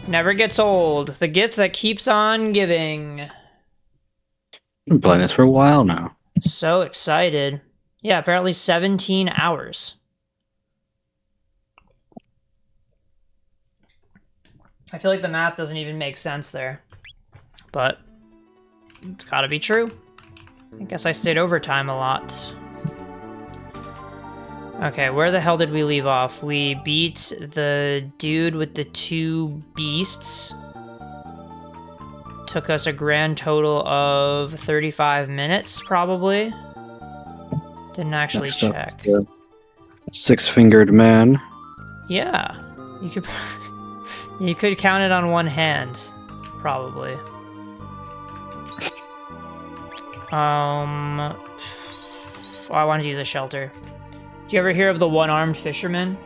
Never gets old. The gift that keeps on giving. I've been playing this for a while now. So excited. Yeah, apparently 17 hours. I feel like the math doesn't even make sense there. But it's gotta be true. I guess I stayed overtime a lot. Okay, where the hell did we leave off? We beat the dude with the 2 beasts. Took us a grand total of 35 minutes, probably. Didn't actually Next up check. is the Six-fingered man. Yeah, you could you could count it on one hand, probably. I wanted to use a shelter. Do you ever hear of the one-armed fisherman?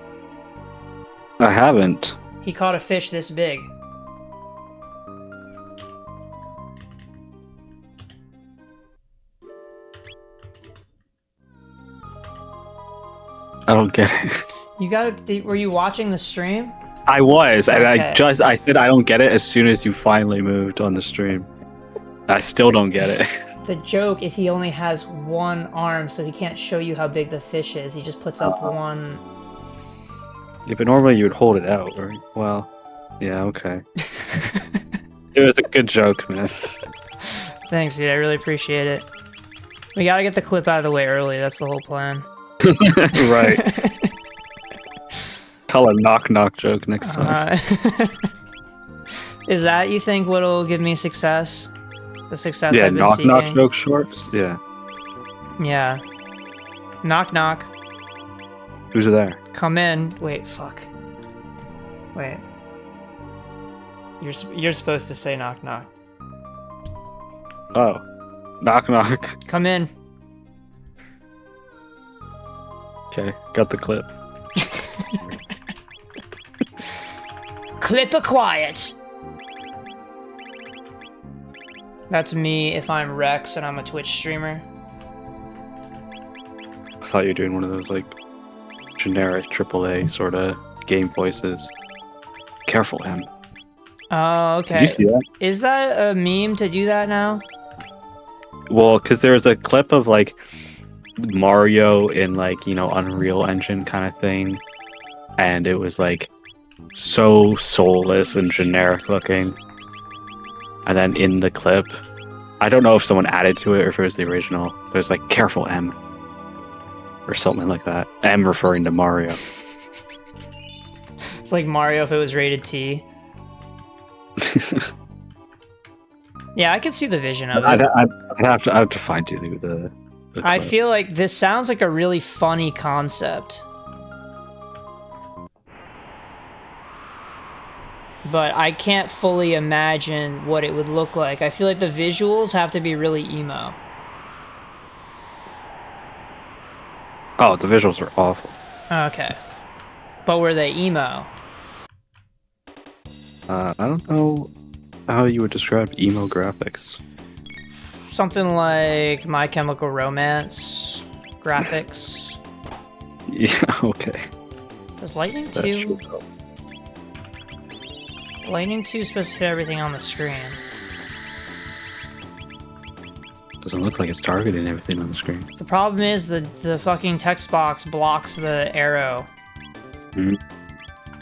I haven't. He caught a fish this big. I don't get it. You got it. Were you watching the stream? I was, and Okay. I said I don't get it as soon as you finally moved on the stream. I still don't get it. The joke is he only has one arm, so he can't show you how big the fish is. He just puts up one. Yeah, but normally you would hold it out, right? Well, yeah, okay. It was a good joke, man. Thanks, dude. I really appreciate it. We gotta get the clip out of the way early. That's the whole plan. Right. Tell a knock-knock joke next time. Is that, you think, what'll give me success? The success Yeah, I've been knock-knock seeking? joke shorts? Yeah. Yeah. Knock knock. Who's there? Come in. Wait, fuck. Wait. You're supposed to say knock knock. Oh. Knock-knock. Come in. Okay, got the clip. Clip a quiet. That's me if I'm Rex and I'm a Twitch streamer. I thought you were doing one of those, like, generic AAA sort of game voices. Careful, Em. Oh, okay. Did you see that? Is that a meme to do that now? Well, because there was a clip of, like, Mario in, like, you know, Unreal Engine kind of thing. And it was, like, so soulless and generic looking. And then in the clip, I don't know if someone added to it or if it was the original. There's like, careful, M. Or something like that. M referring to Mario. It's like Mario if it was rated T. Yeah, I can see the vision of it. I'd have to find you the I clip. feel like this sounds like a really funny concept. But I can't fully imagine what it would look like. I feel like the visuals have to be really emo. Oh, the visuals are awful. Okay. But were they emo? I don't know how you would describe emo graphics. Something like My Chemical Romance graphics. Yeah, okay. Does Lightning That's 2... true. Lightning 2 is supposed to hit everything on the screen. Doesn't look like it's targeting everything on the screen. The problem is the fucking text box blocks the arrow. Mhm.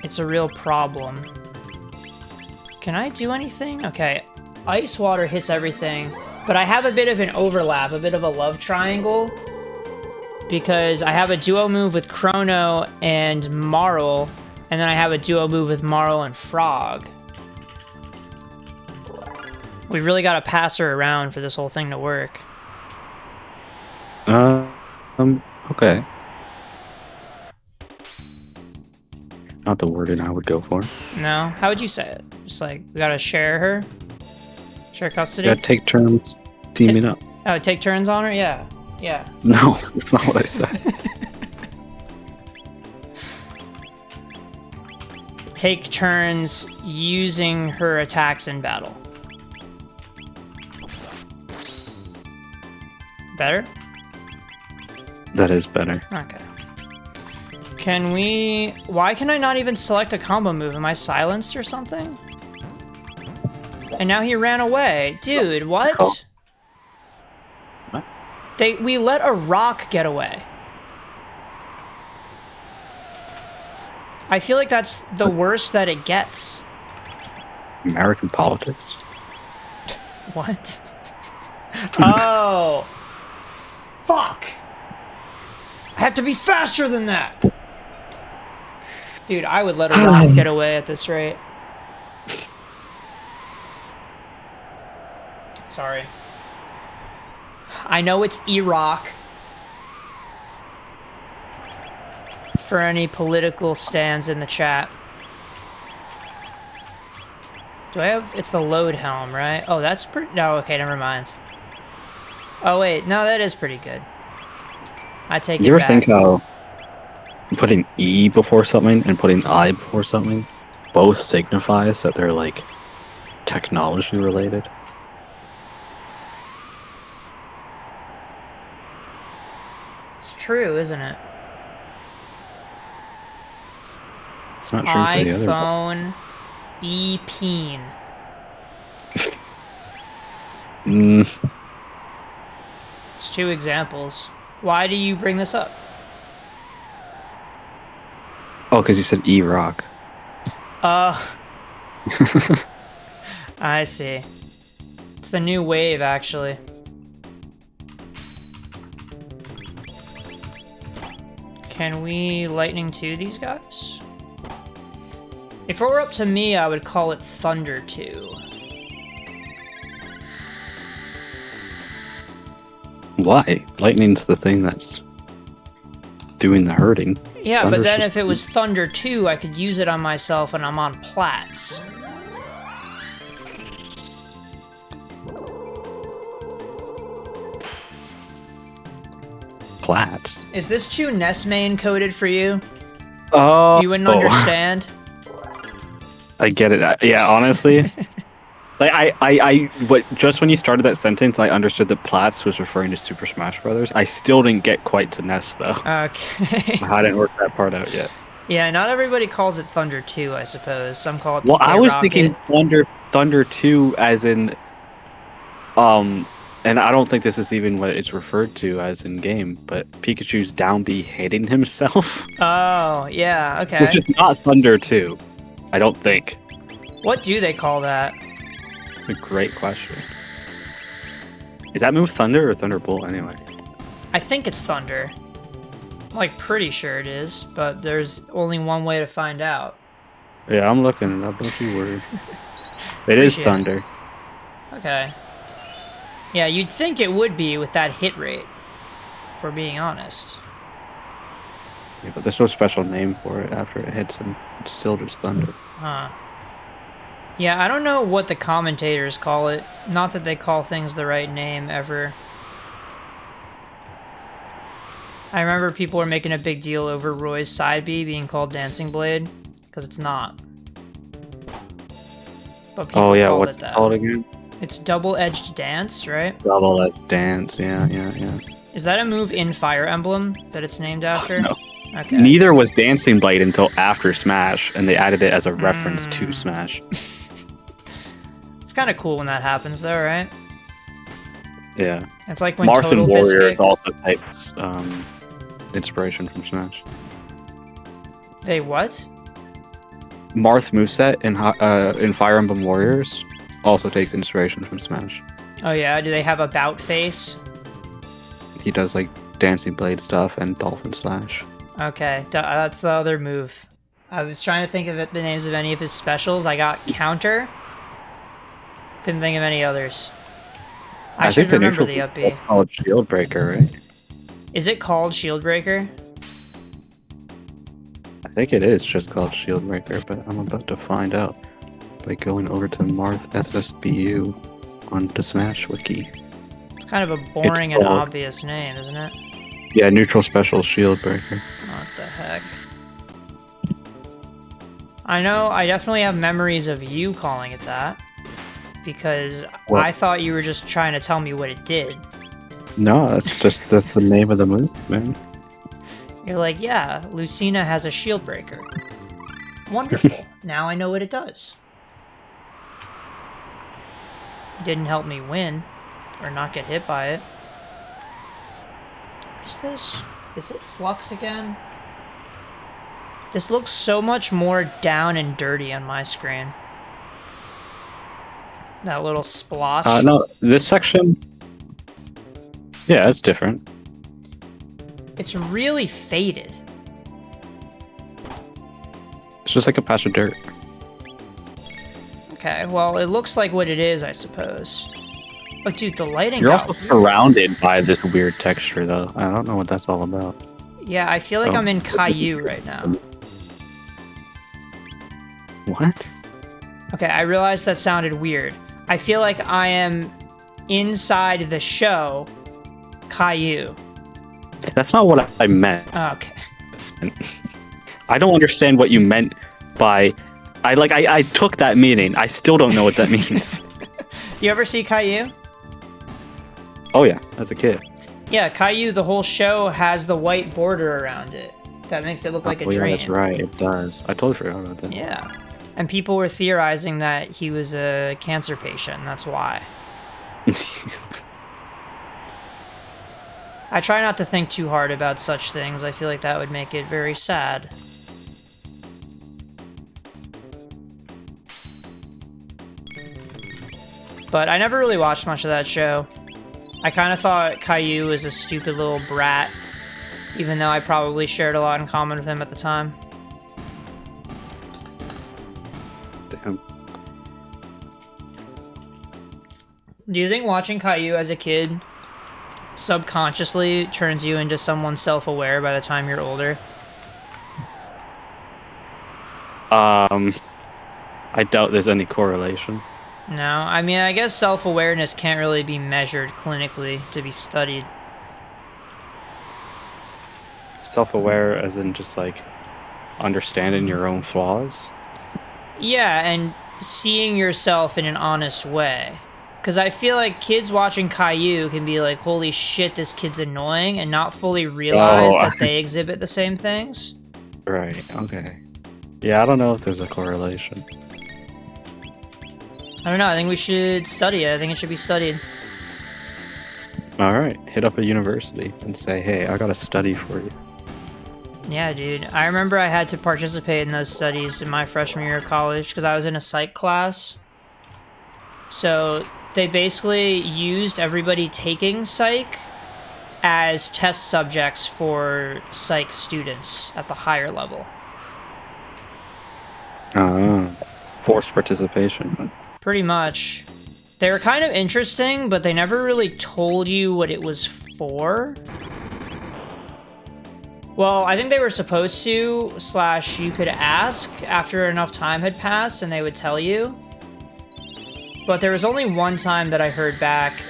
It's a real problem. Can I do anything? Okay, ice water hits everything, but I have a bit of an overlap, a bit of a love triangle, because I have a duo move with Chrono and Marl, and then I have a duo move with Marl and Frog. We really got to pass her around for this whole thing to work. Okay. Not the wording I would go for. No? How would you say it? Just like, we gotta share her? Share custody? You gotta take turns teaming up. Oh, take turns on her? Yeah. Yeah. No, that's not what I said. Take turns using her attacks in battle. Better? That is better. Okay. Can we... Why can I not even select a combo move? Am I silenced or something? And now he ran away. Dude, what? Oh. What? We let a rock get away. I feel like that's the worst that it gets. American politics. What? Oh. Fuck. I have to be faster than that. Dude, I would let a rock get away at this rate. Sorry. I know it's Iraq. For any political stands in the chat. Do I have... It's the load helm, right? Oh, that's pretty... No, okay, never mind. Oh, wait. No, that is pretty good. I take it back. You ever think how putting E before something and putting I before something both signifies that they're, like, technology related? It's true, isn't it? It's not true for the other. iPhone E-peen. It's two examples. Why do you bring this up? Oh, because you said E-Rock. I see. It's the new wave, actually. Can we lightning to these guys? If it were up to me, I would call it Thunder 2. Why? Lightning's the thing that's doing the hurting. Yeah, Thunder's but then just- if it was Thunder 2, I could use it on myself when I'm on plats. Plats. Is this too Nesmain coded for you? Oh, You wouldn't understand? I get it. Yeah, honestly, like but just when you started that sentence, I understood that Platts was referring to Super Smash Brothers. I still didn't get quite to Ness though. Okay. I hadn't worked that part out yet. Yeah, not everybody calls it Thunder 2, I suppose. Some call it Well, PK I was Rocket. thinking Thunder 2 as in, and I don't think this is even what it's referred to as in game, but Pikachu's down B hitting himself, Oh, yeah, okay. which is not Thunder 2. I don't think. What do they call that? It's a great question. Is that move Thunder or Thunderbolt anyway? I think it's Thunder. I'm, like, pretty sure it is, but there's only one way to find out. Yeah, I'm looking it up. Don't you worry. It is Appreciate it. Thunder. Okay. Yeah, you'd think it would be with that hit rate, if we're being honest. Yeah, but there's no special name for it after it hits him. It's still just Thunder. Huh. Yeah, I don't know what the commentators call it. Not that they call things the right name, ever. I remember people were making a big deal over Roy's side B being called Dancing Blade, because it's not. But people Oh yeah, called what's it it that. called again? It's Double-Edged Dance, right? Double Edge Dance. Yeah. Is that a move in Fire Emblem that it's named after? No. Okay. Neither was Dancing Blade until after Smash, and they added it as a reference to Smash. It's kind of cool when that happens, though, right? Yeah. It's like when Marth Total and Warriors Biscuit... also takes inspiration from Smash. They what? Marth moveset in Fire Emblem Warriors also takes inspiration from Smash. Oh yeah, do they have a bout face? He does like Dancing Blade stuff and Dolphin Slash. Okay, that's the other move. I was trying to think of the names of any of his specials. I got Counter. Couldn't think of any others. I should think the remember neutral the up is called Shield Breaker, right? Is it called Shield Breaker? I think it is just called Shield Breaker, but I'm about to find out by going over to Marth SSBU on the Smash Wiki. It's kind of a boring and called- obvious name, isn't it? Yeah, neutral special Shield Breaker. What the heck? I know, I definitely have memories of you calling it that. Because What? I thought you were just trying to tell me what it did. No, that's the name of the move, man. You're like, yeah, Lucina has a shield breaker. Wonderful. Now I know what it does. Didn't help me win, or not get hit by it. What is this? Is it Flux again? This looks so much more down and dirty on my screen. That little splotch. No, this section... Yeah, it's different. It's really faded. It's just like a patch of dirt. Okay, well, it looks like what it is, I suppose. Oh, dude, the lighting... You're also surrounded by this weird texture, though. I don't know what that's all about. Yeah, I feel like I'm in Caillou right now. What? Okay, I realized that sounded weird. I feel like I am inside the show Caillou. That's not what I meant. Okay. I don't understand what you meant by... I took that meaning. I still don't know what that means. You ever see Caillou? Oh yeah, as a kid. Yeah, Caillou, the whole show has the white border around it. That makes it look like a dream. Yeah, that's right, it does. I totally forgot about that. Yeah. And people were theorizing that he was a cancer patient, and that's why. I try not to think too hard about such things. I feel like that would make it very sad. But I never really watched much of that show. I kind of thought Caillou was a stupid little brat, even though I probably shared a lot in common with him at the time. Damn. Do you think watching Caillou as a kid subconsciously turns you into someone self-aware by the time you're older? I doubt there's any correlation. No, I mean, I guess self-awareness can't really be measured clinically to be studied. Self-aware as in just like understanding your own flaws? Yeah, and seeing yourself in an honest way. Because I feel like kids watching Caillou can be like, holy shit, this kid's annoying, and not fully realize that they exhibit the same things. Right, okay. Yeah, I don't know if there's a correlation. I don't know, I think we should study it. I think it should be studied. Alright, hit up a university and say, hey, I got a study for you. Yeah, dude. I remember I had to participate in those studies in my freshman year of college because I was in a psych class. So they basically used everybody taking psych as test subjects for psych students at the higher level. Forced participation. Pretty much. They were kind of interesting, but they never really told you what it was for. Well, I think they were supposed to, / you could ask after enough time had passed and they would tell you. But there was only one time that I heard back,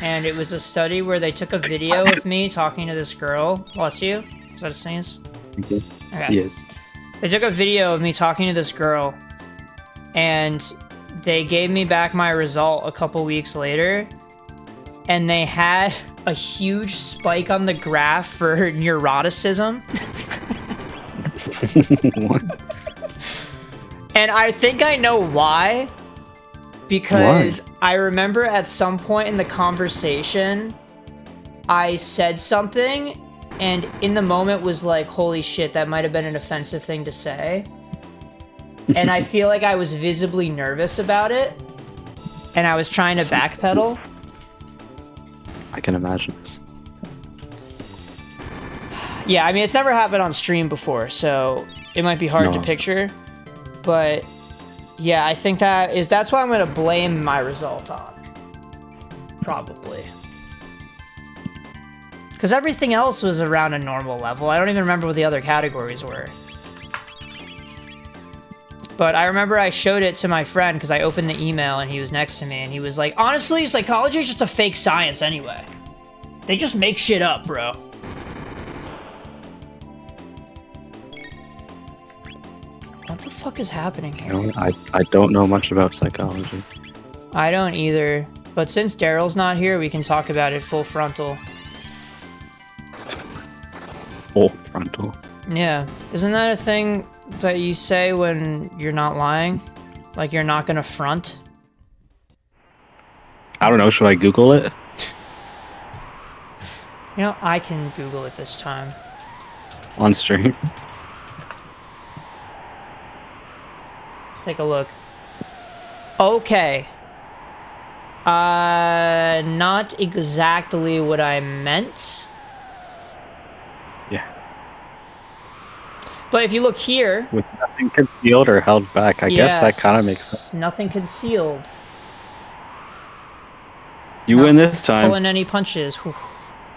and it was a study where they took a video of me talking to this girl. Bless you. Is that a sneeze? Okay. Okay. Yes. They took a video of me talking to this girl, and they gave me back my result a couple weeks later, and they had a huge spike on the graph for neuroticism. What? And I think I know why. Because I remember at some point in the conversation, I said something, and in the moment was like, holy shit, that might have been an offensive thing to say. And I feel like I was visibly nervous about it, and I was trying to backpedal. I can imagine this. Yeah, I mean, it's never happened on stream before, so it might be hard to picture. But yeah, I think that's what I'm going to blame my result on. Probably. Because everything else was around a normal level. I don't even remember what the other categories were. But I remember I showed it to my friend because I opened the email and he was next to me and he was like, honestly, psychology is just a fake science anyway. They just make shit up, bro. What the fuck is happening here? No, I don't know much about psychology. I don't either. But since Daryl's not here, we can talk about it full frontal. Full frontal. mental. Yeah. Isn't that a thing that you say when you're not lying? Like you're not gonna front? I don't know. Should I Google it? You know, I can Google it this time. On stream? Let's take a look. Okay. Not exactly what I meant. Yeah. But if you look here... With nothing concealed or held back, I guess that kind of makes sense. Nothing concealed. You win this time. Pulling any punches. Whew.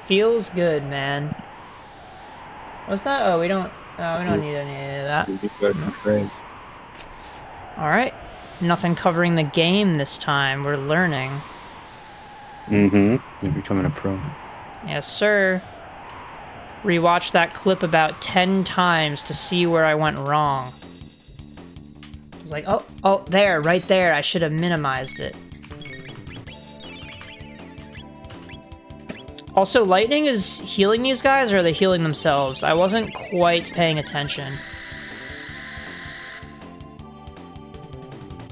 Feels good, man. What's that? Oh, we don't need any of that. Alright. Nothing covering the game this time. We're learning. Mm-hmm. You're becoming a pro. Yes, sir. Rewatched that clip about 10 times to see where I went wrong. I was like, oh, there, right there. I should have minimized it. Also, lightning is healing these guys, or are they healing themselves? I wasn't quite paying attention.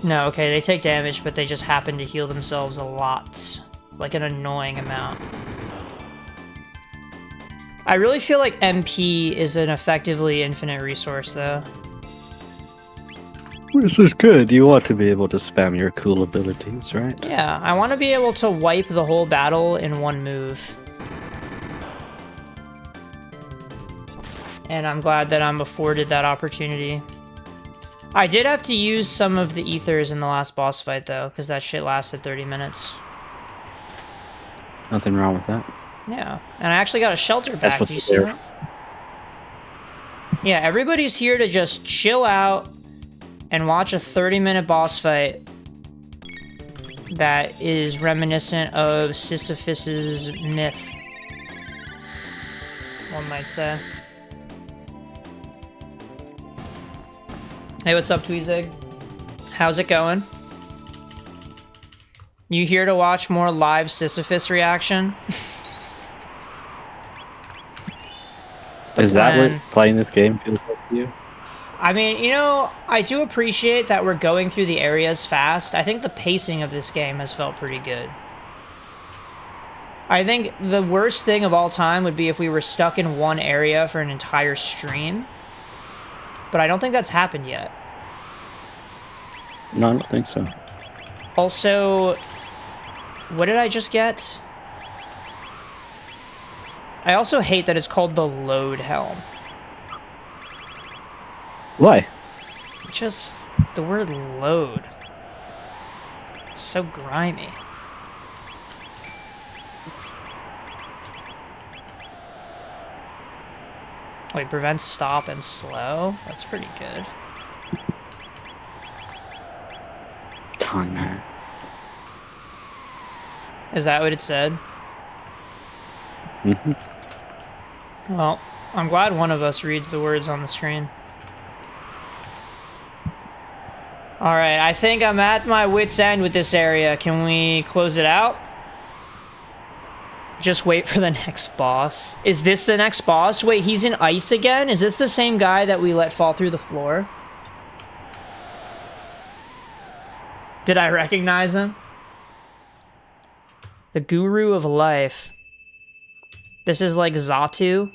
No, okay, they take damage, but they just happen to heal themselves a lot. Like an annoying amount. I really feel like MP is an effectively infinite resource, though. This is good. You want to be able to spam your cool abilities, right? Yeah, I want to be able to wipe the whole battle in one move. And I'm glad that I'm afforded that opportunity. I did have to use some of the ethers in the last boss fight, though, because that shit lasted 30 minutes. Nothing wrong with that. Yeah, and I actually got a shelter back. Did you see that? Yeah, everybody's here to just chill out and watch a 30-minute boss fight that is reminiscent of Sisyphus's myth, one might say. Hey, what's up, Tweezig? How's it going? You here to watch more live Sisyphus reaction? Is that what playing this game feels like to you? I mean, you know, I do appreciate that we're going through the areas fast. I think the pacing of this game has felt pretty good. I think the worst thing of all time would be if we were stuck in one area for an entire stream. But I don't think that's happened yet. No, I don't think so. Also, what did I just get? I also hate that it's called the load helm. Why? Just the word load. So grimy. Wait, prevents stop and slow? That's pretty good. Timer. Is that what it said? Mm-hmm. Well, I'm glad one of us reads the words on the screen. Alright, I think I'm at my wit's end with this area. Can we close it out? Just wait for the next boss. Is this the next boss? Wait, he's in ice again? Is this the same guy that we let fall through the floor? Did I recognize him? The Guru of Life. This is like Zatu.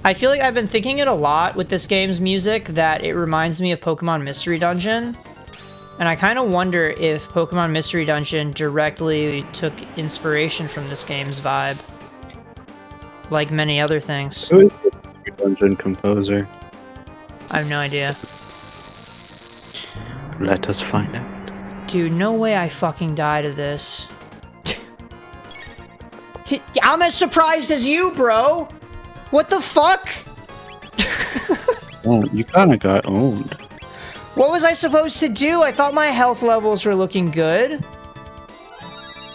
I feel like I've been thinking it a lot with this game's music that it reminds me of Pokemon Mystery Dungeon. And I kind of wonder if Pokemon Mystery Dungeon directly took inspiration from this game's vibe. Like many other things. Who is the Mystery Dungeon composer? I have no idea. Let us find out. Dude, no way I fucking die to this. I'm as surprised as you, bro! What the fuck? Oh, you kinda got owned. What was I supposed to do? I thought my health levels were looking good.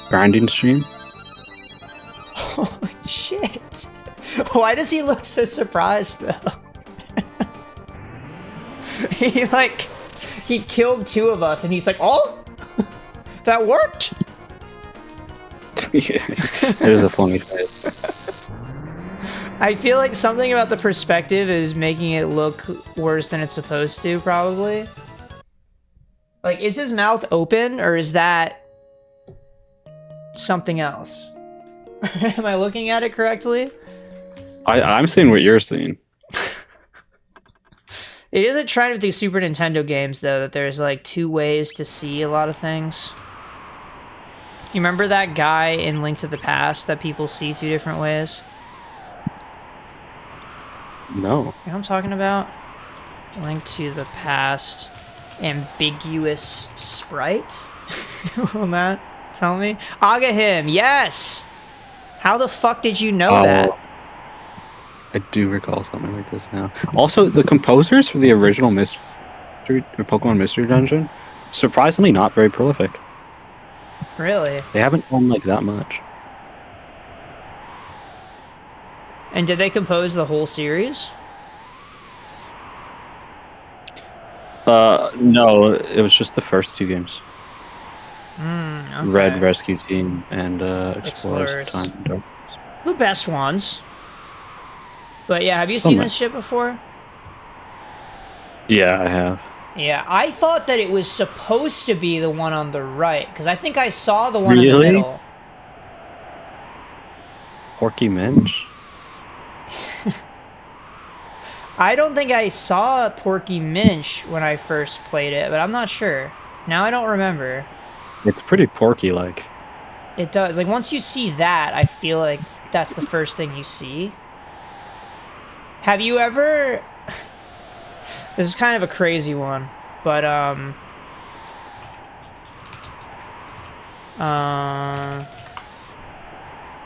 Grinding stream? Holy shit. Why does he look so surprised, though? He killed two of us, and he's like, oh! That worked? Yeah, it is a funny face. I feel like something about the perspective is making it look worse than it's supposed to, probably. Like, is his mouth open, or is that something else? Am I looking at it correctly? I'm seeing what you're seeing. It is a trend with these Super Nintendo games, though, that there's like 2 ways to see a lot of things. You remember that guy in Link to the Past that people see 2 different ways? No. You know what I'm talking about? Link to the Past. Ambiguous sprite? Will that tell me? Agahim, yes! How the fuck did you know that? I do recall something like this now. Also, the composers for the original Pokemon Mystery Dungeon, surprisingly not very prolific. Really? They haven't done like that much. And did they compose the whole series? No, it was just the first 2 games. Okay. Red Rescue Team and Explorers Time and Dark. The best ones. But yeah, have you seen this shit before? Yeah, I have. Yeah, I thought that it was supposed to be the one on the right, because I think I saw the one in the middle. Porky Minch? I don't think I saw Porky Minch when I first played it, but I'm not sure. Now I don't remember. It's pretty Porky-like. It does. Like, once you see that, I feel like that's the first thing you see. Have you ever... This is kind of a crazy one, but,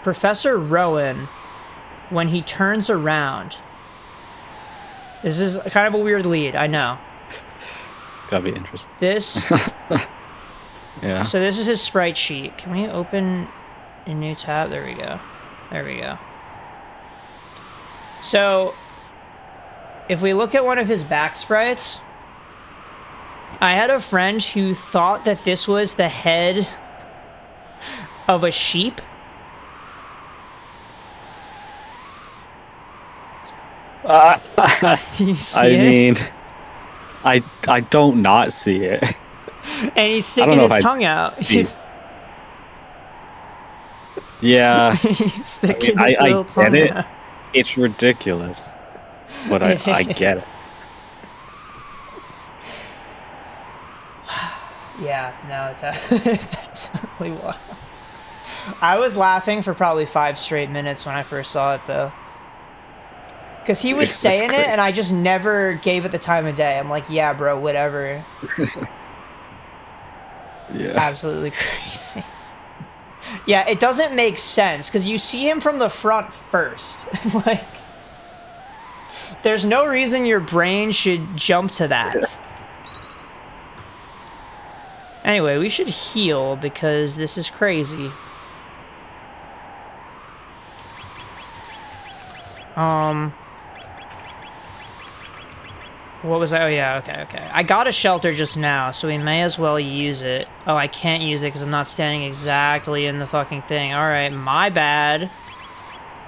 Professor Rowan, when he turns around... This is kind of a weird lead, I know. Gotta be interesting. This... Yeah. So this is his sprite sheet. Can we open a new tab? There we go. There we go. So, if we look at one of his back sprites, I had a friend who thought that this was the head of a sheep. Do you see it? mean, I don't not see it. And he's sticking his tongue out. Yeah. He's sticking his little tongue get it. out. It's ridiculous. But I get it. Yeah, no, it's absolutely wild. I was laughing for probably 5 straight minutes when I first saw it, though. Because he was saying it, and I just never gave it the time of day. I'm like, yeah, bro, whatever. Yeah. Absolutely crazy. Yeah, it doesn't make sense, because you see him from the front first. Like, there's no reason your brain should jump to that. Anyway, we should heal, because this is crazy. What was I? Oh, yeah, okay. I got a shelter just now, so we may as well use it. Oh, I can't use it because I'm not standing exactly in the fucking thing. Alright, my bad.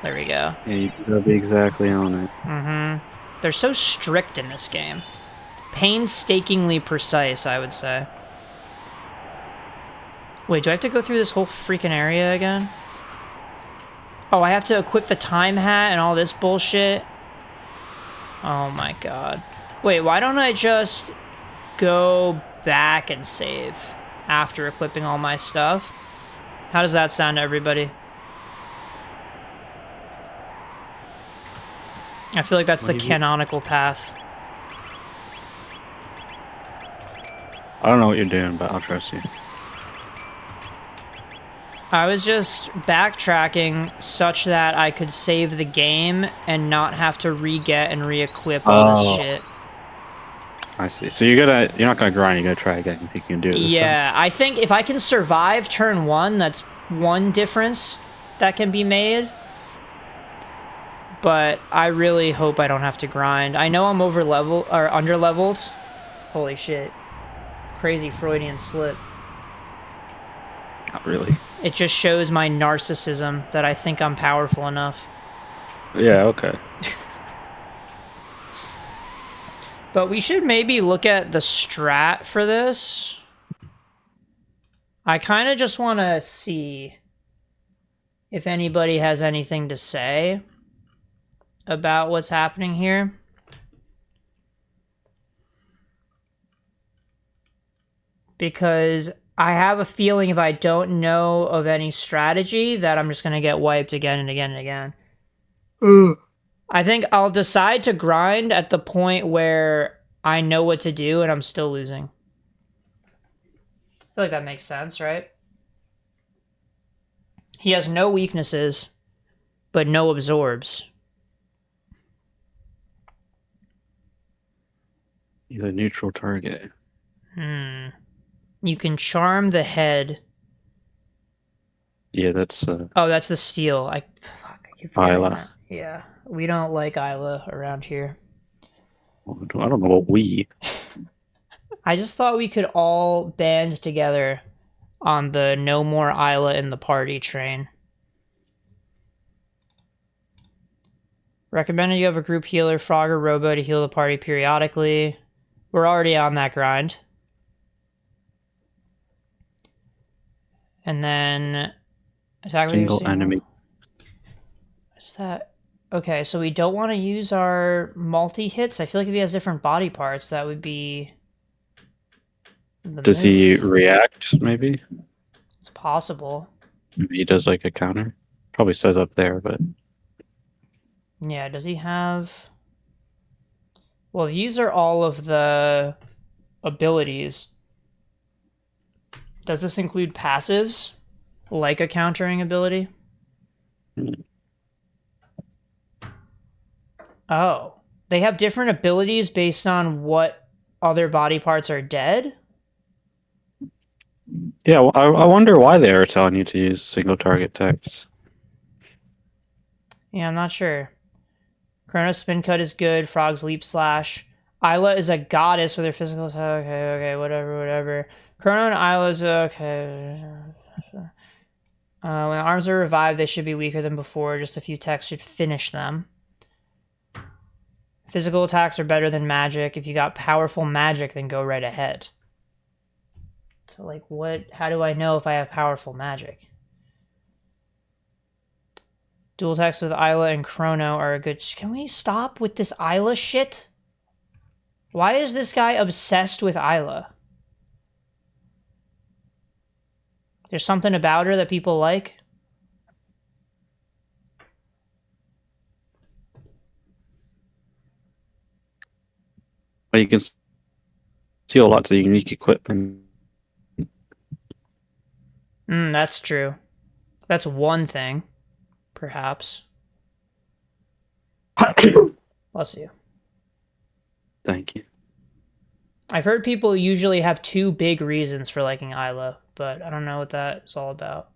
There we go. Yeah, you gotta be exactly on it. Mm-hmm. They're so strict in this game. Painstakingly precise, I would say. Wait, do I have to go through this whole freaking area again? Oh, I have to equip the time hat and all this bullshit? Oh my god. Wait, why don't I just go back and save after equipping all my stuff? How does that sound to everybody? I feel like that's the canonical path. I don't know what you're doing, but I'll trust you. I was just backtracking such that I could save the game and not have to re-get and re-equip all this shit. I see. So you're not gonna grind, you're gonna try again. You think you can do it this time? I think if I can survive turn 1, that's one difference that can be made. But I really hope I don't have to grind. I know I'm under-leveled. Holy shit. Crazy Freudian slip. Not really. It just shows my narcissism that I think I'm powerful enough. Yeah, okay. But we should maybe look at the strat for this. I kind of just want to see if anybody has anything to say about what's happening here. Because I have a feeling if I don't know of any strategy that I'm just going to get wiped again and again and again. I think I'll decide to grind at the point where I know what to do and I'm still losing. I feel like that makes sense, right? He has no weaknesses, but no absorbs. He's a neutral target. You can charm the head. Yeah, that's Oh, that's the steel. I keep forgetting Isla. that. Yeah, we don't like Isla around here. I don't know what we. I just thought we could all band together on the no more Isla in the party train. Recommended you have a group healer, Frog or Robo, to heal the party periodically. We're already on that grind. And then attack Single enemy. What's that? Okay, so we don't want to use our multi-hits. I feel like if he has different body parts, that would be the Does move. he react, maybe? It's possible. Maybe he does like a counter. Probably says up there, but Yeah, does he have... Well, these are all of the abilities. Does this include passives? Like a countering ability? Oh. They have different abilities based on what other body parts are dead? yeah, well, I wonder why they are telling you to use single target text. Yeah, I'm not sure. Chrono Spin Cut is good. Frog's Leap Slash. Isla is a goddess with her physical... Okay, whatever. Chrono and Isla's... Okay. When arms are revived, they should be weaker than before. Just a few techs should finish them. Physical attacks are better than magic. If you got powerful magic, then go right ahead. So, like, what? How do I know if I have powerful magic? Dual attacks with Isla and Chrono are a good... Can we stop with this Isla shit? Why is this guy obsessed with Isla? There's something about her that people like? But you can steal lots of unique equipment. That's true. That's one thing. Perhaps. Bless you. Thank you. I've heard people usually have two big reasons for liking Isla, but I don't know what that is all about.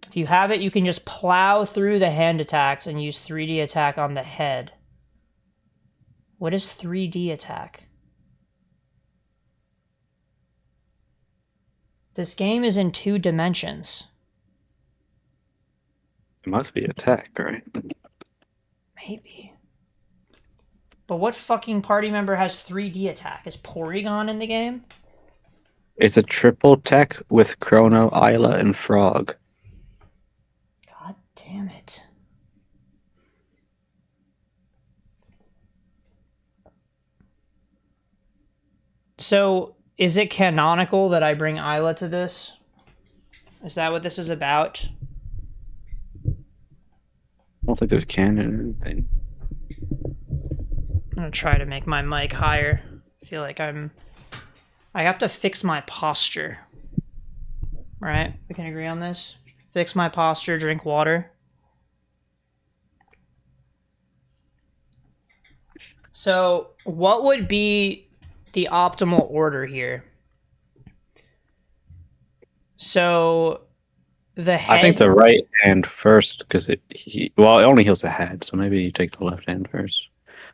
If you have it, you can just plow through the hand attacks and use 3D attack on the head. What is 3D attack? This game is in 2 dimensions. It must be attack, right? Maybe. But what fucking party member has 3D attack? Is Porygon in the game? It's a triple tech with Chrono, Isla, and Frog. God damn it. So, is it canonical that I bring Isla to this? Is that what this is about? I don't think there's canon or anything. I'm gonna try to make my mic higher. I feel like I have to fix my posture. Right? We can agree on this? Fix my posture, drink water. So, what would be the optimal order here? So, the head... I think the right hand first, because it only heals the head, so maybe you take the left hand first.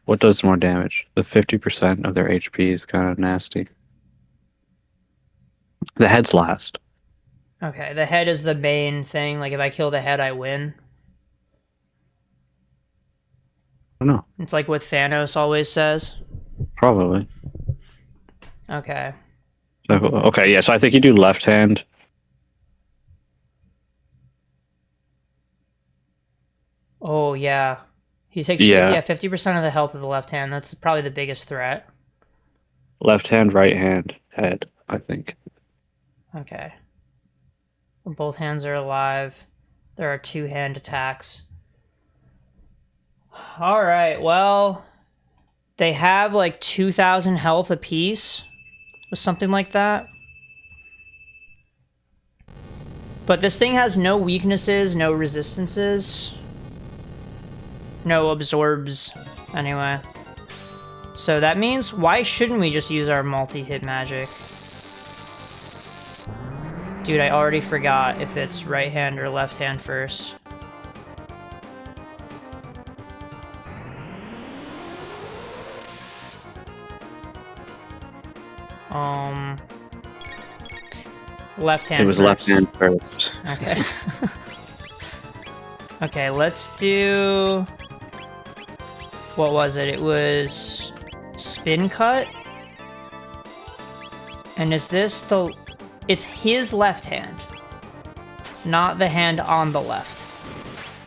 What does more damage? The 50% of their HP is kind of nasty. The head's last. Okay, the head is the main thing. Like, if I kill the head, I win. I don't know. It's like what Thanos always says. Probably. Okay. So, okay, yeah, so I think you do left hand. Oh, yeah. He takes Yeah. 50% of the health of the left hand. That's probably the biggest threat. Left hand, right hand, head, I think. Okay. Both hands are alive. There are 2-hand attacks. Alright, well... They have like 2,000 health apiece. Or something like that. But this thing has no weaknesses, no resistances. No absorbs, anyway. So that means, why shouldn't we just use our multi-hit magic? Dude, I already forgot if it's right hand or left hand first. Left hand. It was first. left hand first. Okay. Okay, let's do... What was it? It was... Spin cut? And is this the... It's his left hand. Not the hand on the left.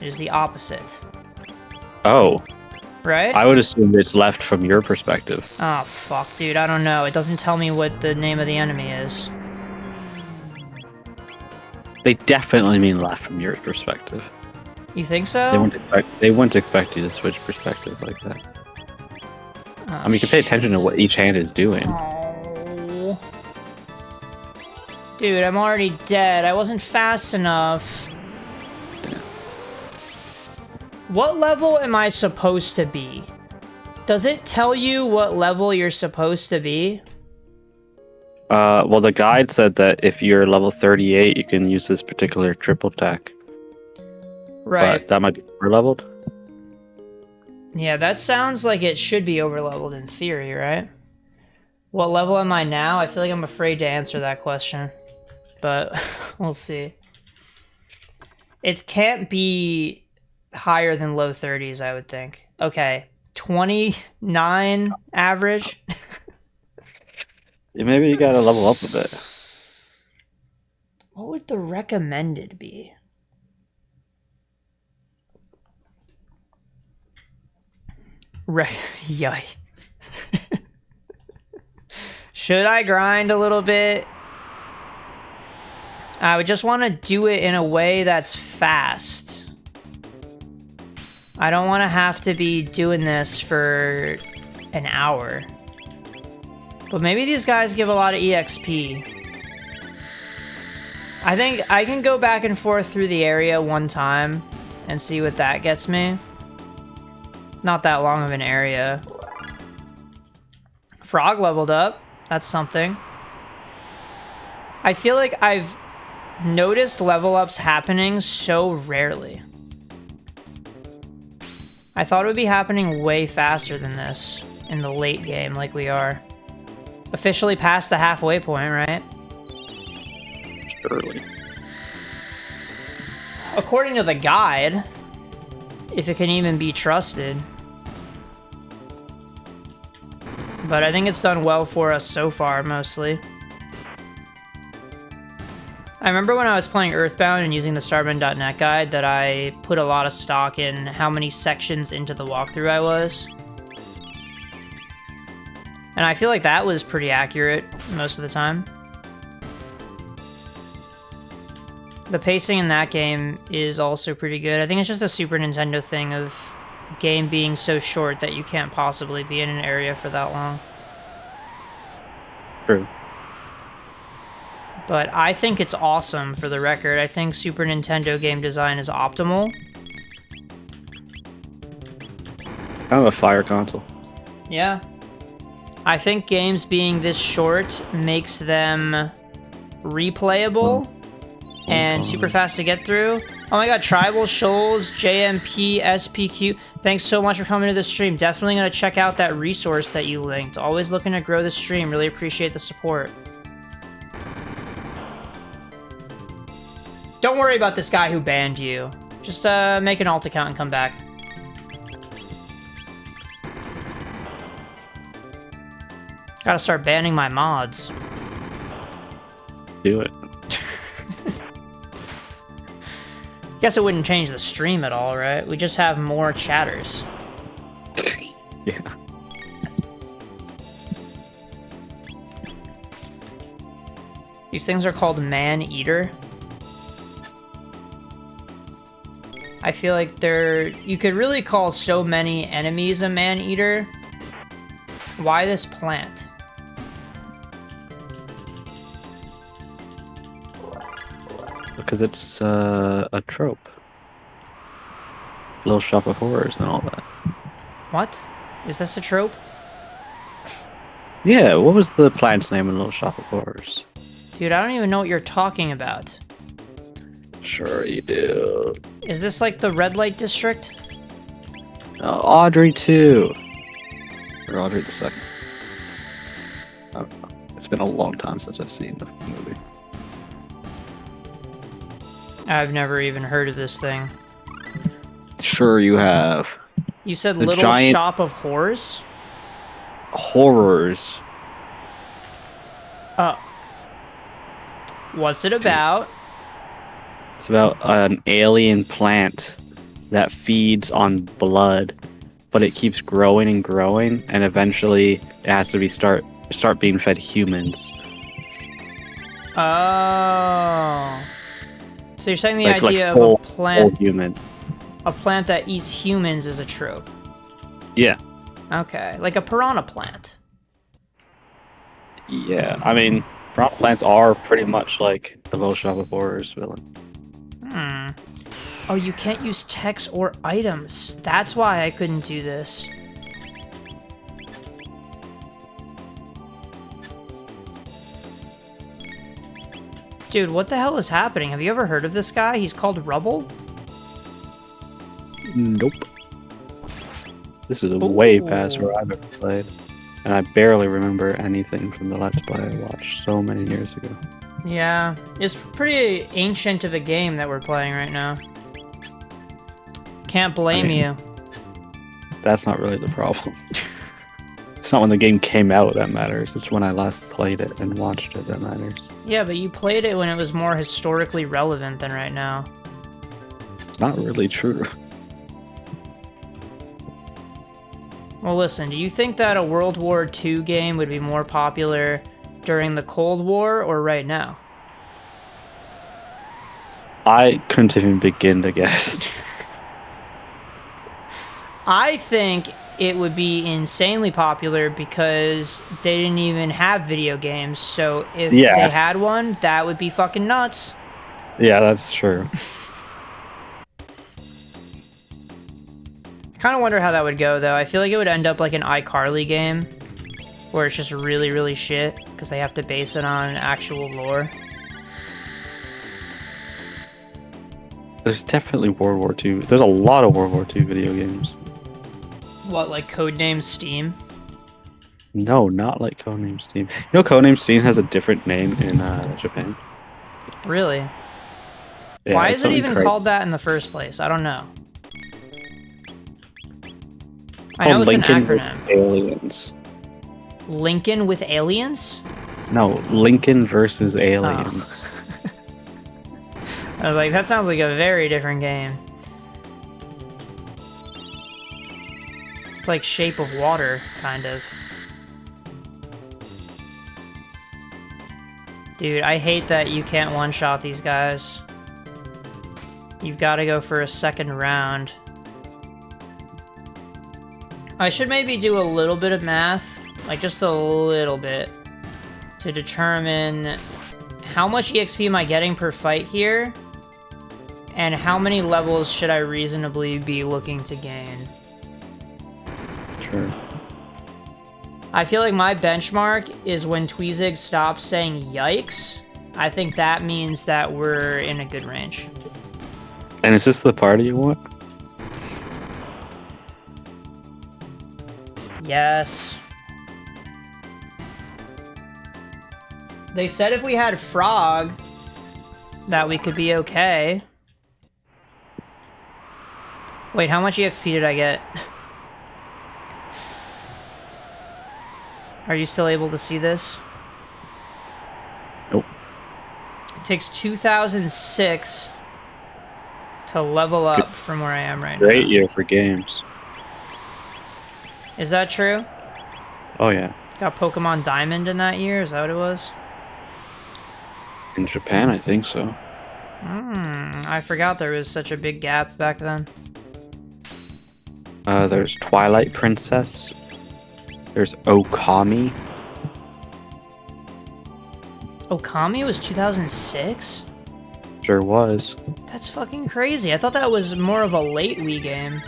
It is the opposite. Oh. Right? I would assume it's left from your perspective. Oh, fuck, dude. I don't know. It doesn't tell me what the name of the enemy is. They definitely mean left from your perspective. You think so? They wouldn't expect you to switch perspective like that. Oh, I mean, you can pay attention to what each hand is doing. Oh. Dude, I'm already dead. I wasn't fast enough. Yeah. What level am I supposed to be? Does it tell you what level you're supposed to be? Well, the guide said that if you're level 38, you can use this particular triple attack. Right. But that might be over-leveled. Yeah, that sounds like it should be over-leveled in theory, right? What level am I now? I feel like I'm afraid to answer that question. But we'll see. It can't be higher than low 30s, I would think. Okay, 29 average? Yeah, maybe you gotta level up a bit. What would the recommended be? Yikes. Should I grind a little bit? I would just want to do it in a way that's fast. I don't want to have to be doing this for an hour. But maybe these guys give a lot of EXP. I think I can go back and forth through the area one time and see what that gets me. Not that long of an area. Frog leveled up. That's something. I feel like I've noticed level ups happening so rarely. I thought it would be happening way faster than this in the late game like we are. Officially past the halfway point, right? Surely. According to the guide, if it can even be trusted. But I think it's done well for us so far, mostly. I remember when I was playing Earthbound and using the Starbound.net guide that I put a lot of stock in how many sections into the walkthrough I was. And I feel like that was pretty accurate most of the time. The pacing in that game is also pretty good. I think it's just a Super Nintendo thing of game being so short that you can't possibly be in an area for that long. True. But I think it's awesome, for the record. I think Super Nintendo game design is optimal. Kind of a fire console. Yeah. I think games being this short makes them replayable and super fast to get through. Oh my god, Tribal Shoals, JMP, SPQ. Thanks so much for coming to the stream. Definitely going to check out that resource that you linked. Always looking to grow the stream. Really appreciate the support. Don't worry about this guy who banned you. Just make an alt account and come back. Gotta start banning my mods. Do it. Guess it wouldn't change the stream at all, right? We just have more chatters. Yeah. These things are called man-eater. I feel like you could really call so many enemies a man-eater. Why this plant? Because it's a trope. Little Shop of Horrors and all that. What? Is this a trope? Yeah, what was the plant's name in Little Shop of Horrors? Dude, I don't even know what you're talking about. Sure you do. Is this like the red light district? Audrey 2. Or Audrey the 2nd. I don't know. It's been a long time since I've seen the movie. I've never even heard of this thing. Sure you have. You said The Little giant- Shop of Horrors? Horrors. What's it about? It's about an alien plant that feeds on blood, but it keeps growing and growing, and eventually it has to be start being fed humans. Oh. So you're saying the Like idea whole- of whole humans. a plant that eats humans is a trope. Yeah. Okay, like a piranha plant. Yeah. I mean, piranha plants are pretty much like the Little Shop of Horrors villain. Hmm. Oh, you can't use text or items. That's why I couldn't do this. Dude, what the hell is happening? Have you ever heard of this guy? He's called Rubble? Nope. This is way past Ooh. where I've ever played. And I barely remember anything from the Let's Play I watched so many years ago. Yeah, it's pretty ancient of a game that we're playing right now. Can't blame you. That's not really the problem. It's not when the game came out that matters. It's when I last played it and watched it that matters. Yeah, but you played it when it was more historically relevant than right now. It's not really true. Well, listen, do you think that a World War II game would be more popular during the Cold War or right now? I couldn't even begin to guess. I think it would be insanely popular because they didn't even have video games, so if Yeah. they had one, that would be fucking nuts. Yeah, that's true. I kind of wonder how that would go, though. I feel like it would end up like an iCarly game, where it's just really, really shit, because they have to base it on actual lore. There's definitely World War II. There's a lot of World War II video games. What, like Codename Steam? No, not like Codename Steam. You know, Codename Steam has a different name in Japan. Really? Yeah, Why it's is it something even crazy. called that in the first place? I don't know. It's I know called it's an Lincoln acronym. with Aliens. Lincoln with aliens? No, Lincoln versus Aliens. I was like, that sounds like a very different game. It's like Shape of Water, kind of. Dude, I hate that you can't one-shot these guys. You've got to go for a second round. I should maybe do a little bit of math, like just a little bit, to determine how much EXP am I getting per fight here, and how many levels should I reasonably be looking to gain. Sure. I feel like my benchmark is when Tweezig stops saying yikes. I think that means that we're in a good range. And is this the party you want? Yes. They said if we had Frog, that we could be okay. Wait, how much EXP did I get? Are you still able to see this? Nope. It takes 2006 to level up from where I am right now. Great year for games. Is that true? Oh yeah. Got Pokemon Diamond in that year? Is that what it was? In Japan, I think so. I forgot there was such a big gap back then. There's Twilight Princess. There's Okami. Okami was 2006? Sure was. That's fucking crazy. I thought that was more of a late Wii game.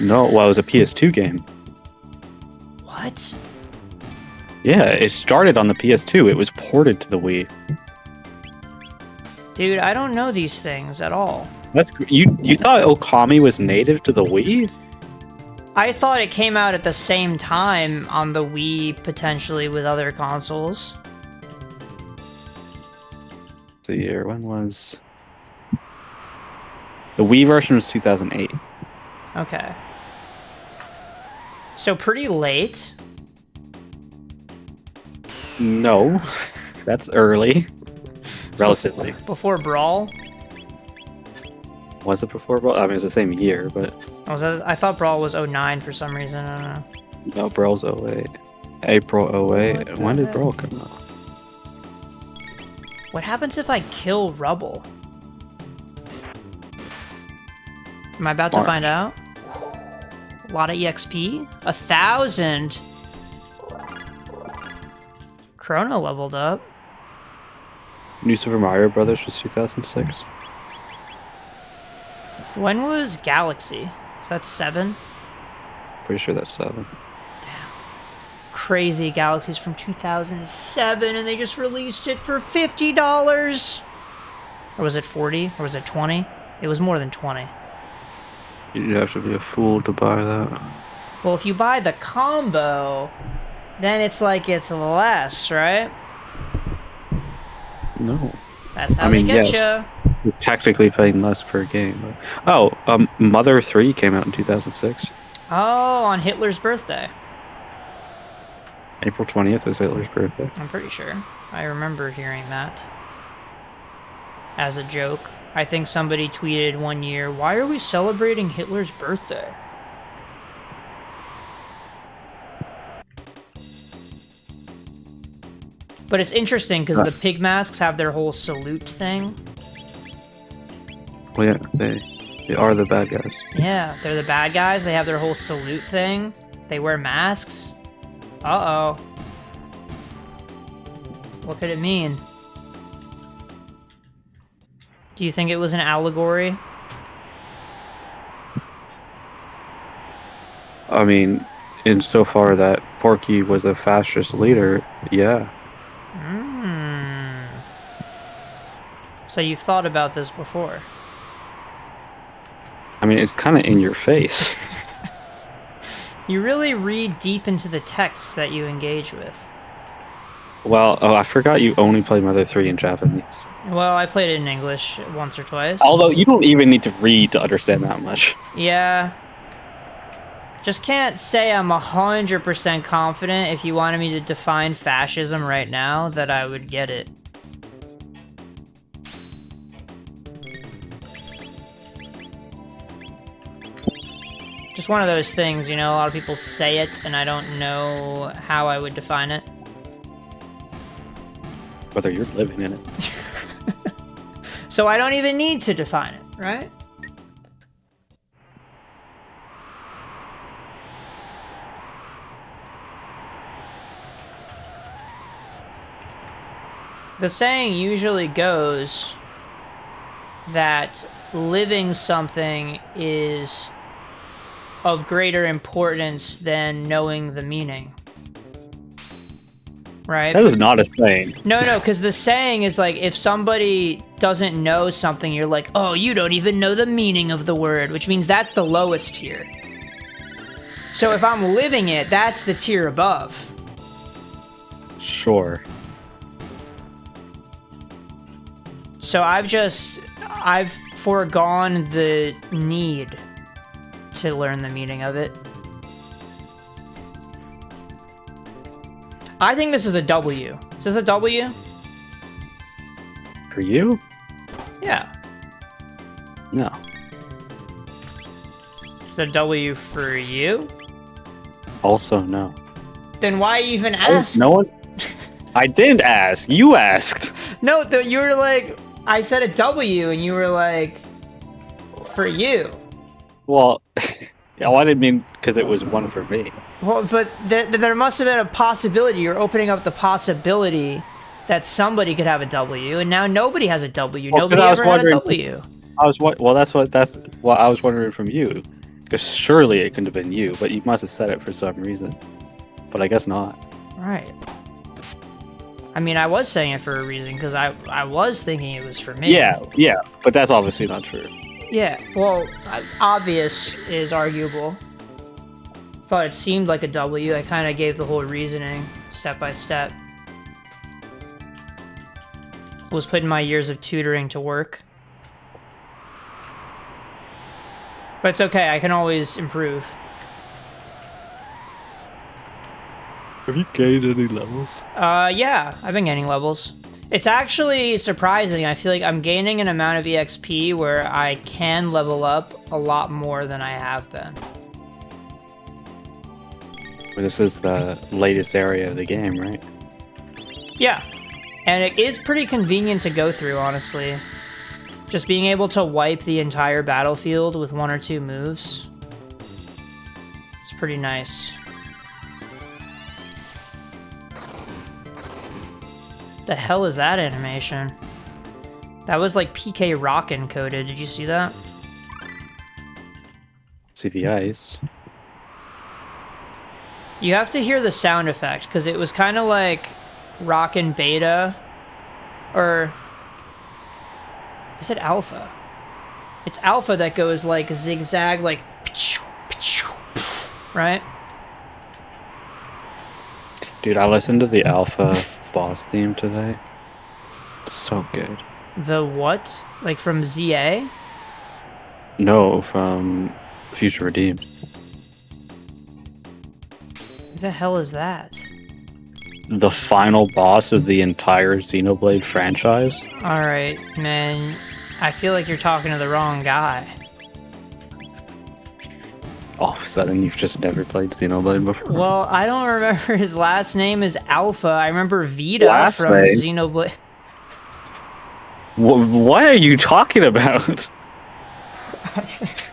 No, well, it was a PS2 game. What? Yeah, it started on the PS2. It was ported to the Wii. Dude, I don't know these things at all. You thought Okami was native to the Wii? I thought it came out at the same time on the Wii, potentially with other consoles. The year, when was... The Wii version was 2008. Okay. So pretty late. No, that's early. Relatively. Before Brawl? Was it before Brawl? I mean, it's the same year, but... I thought Brawl was 09 for some reason, I don't know. No, Brawl's 08. April 08. When did Brawl come out? What happens if I kill Rubble? Am I about to find out? A lot of EXP? 1,000! Chrono leveled up. New Super Mario Brothers was 2006. When was Galaxy? Is that 7? Pretty sure that's 7. Crazy, Galaxy's from 2007 and they just released it for $50! Or was it 40? Or was it 20? It was more than 20. You'd have to be a fool to buy that. Well, if you buy the combo, then it's like it's less, right? No. That's how they get you. You're technically paying less per game. But... Oh, Mother 3 came out in 2006. Oh, on Hitler's birthday. April 20th is Hitler's birthday. I'm pretty sure. I remember hearing that. As a joke. I think somebody tweeted one year, "Why are we celebrating Hitler's birthday?" But it's interesting because the pig masks have their whole salute thing. Well, yeah, they are the bad guys. Yeah, they're the bad guys. They have their whole salute thing. They wear masks. Uh-oh. What could it mean? Do you think it was an allegory? I mean, insofar that Porky was a fascist leader, yeah. So you've thought about this before? I mean, it's kind of in your face. You really read deep into the texts that you engage with. Well, oh, I forgot you only play Mother 3 in Japanese. Well, I played it in English once or twice. Although, you don't even need to read to understand that much. Yeah. Just can't say I'm 100% confident if you wanted me to define fascism right now that I would get it. Just one of those things, you know, a lot of people say it and I don't know how I would define it. Whether you're living in it. So I don't even need to define it, right? The saying usually goes that living something is of greater importance than knowing the meaning. Right? That is not a saying. No, because the saying is like, if somebody doesn't know something, you're like, oh, you don't even know the meaning of the word, which means that's the lowest tier. So if I'm living it, that's the tier above. Sure. So I've foregone the need to learn the meaning of it. I think this is a W. Is this a W? For you? Yeah. No. Is it a W for you? Also, no. Then why even ask? No one. I didn't ask. You asked. No, you were like, I said a W, and you were like, for you. Well, yeah, I didn't mean because it was one for me. Well, but there must have been a possibility. You're opening up the possibility that somebody could have a W, and now nobody has a W. Well, Nobody ever had a W. That's what I was wondering from you. Because surely it couldn't have been you, but you must have said it for some reason. But I guess not. Right. I mean, I was saying it for a reason, because I was thinking it was for me. Yeah, but that's obviously not true. Yeah, well, obvious is arguable. But it seemed like a W. I kind of gave the whole reasoning, step by step. Was putting my years of tutoring to work. But it's okay, I can always improve. Have you gained any levels? Yeah, I've been gaining levels. It's actually surprising. I feel like I'm gaining an amount of EXP where I can level up a lot more than I have been. This is the latest area of the game, right? Yeah, and it is pretty convenient to go through, honestly. Just being able to wipe the entire battlefield with 1 or 2 moves. It's pretty nice. The hell is that animation? That was like PK Rock encoded. Did you see that? See the ice. You have to hear the sound effect, because it was kind of like Rockin' Beta, or is it Alpha? It's Alpha that goes like zigzag, like right? Dude, I listened to the Alpha boss theme today. It's so good. The what? Like from ZA? No, from Future Redeemed. What the hell is that? The final boss of the entire Xenoblade franchise. Alright, man. I feel like you're talking to the wrong guy. All of a sudden, you've just never played Xenoblade before. Well, I don't remember his last name is Alpha. I remember Vita from Xenoblade. What are you talking about?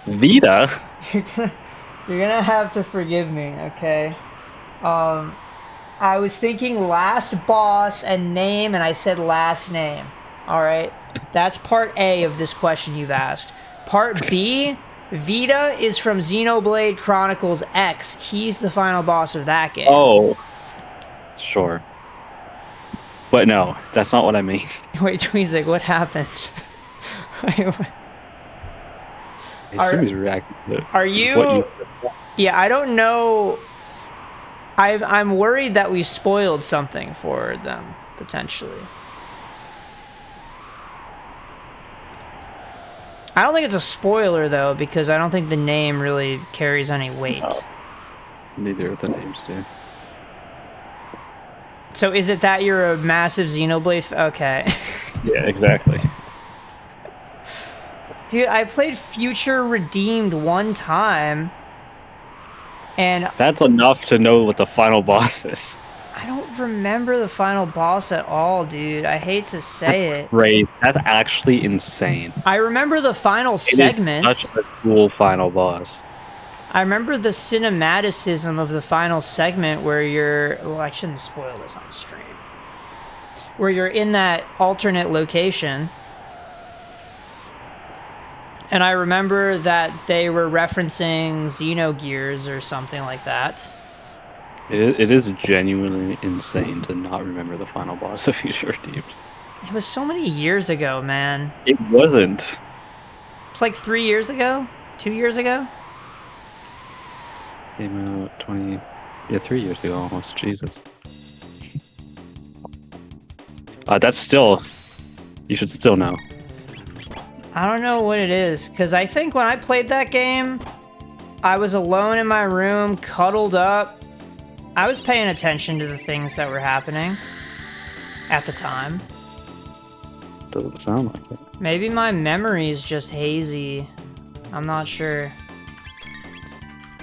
Vita? You're gonna have to forgive me, okay? I was thinking last boss and name, and I said last name. Alright? That's part A of this question you've asked. Part B, Vita is from Xenoblade Chronicles X. He's the final boss of that game. Oh. Sure. But no, that's not what I mean. Wait, Tweezig, what happened? I assume he's reacting to Are you... Yeah, I don't know... I'm worried that we spoiled something for them, potentially. I don't think it's a spoiler, though, because I don't think the name really carries any weight. No. Neither of the names do. So is it that you're a massive Xenoblade okay. Yeah, exactly. Dude, I played Future Redeemed one time, and... That's enough to know what the final boss is. I don't remember the final boss at all, dude. I hate to say it. Great. That's actually insane. I remember the final segment. It is such a cool final boss. I remember the cinematicism of the final segment where you're... Well, I shouldn't spoil this on stream. Where you're in that alternate location. And I remember that they were referencing Xenogears or something like that. It is genuinely insane to not remember the final boss of Future Redeemed. It was so many years ago, man. It wasn't. It's like 3 years ago? 2 years ago? Came out 3 years ago almost. Jesus. That's still You should still know. I don't know what it is, because I think when I played that game, I was alone in my room, cuddled up. I was paying attention to the things that were happening at the time. Doesn't sound like it. Maybe my memory's just hazy. I'm not sure.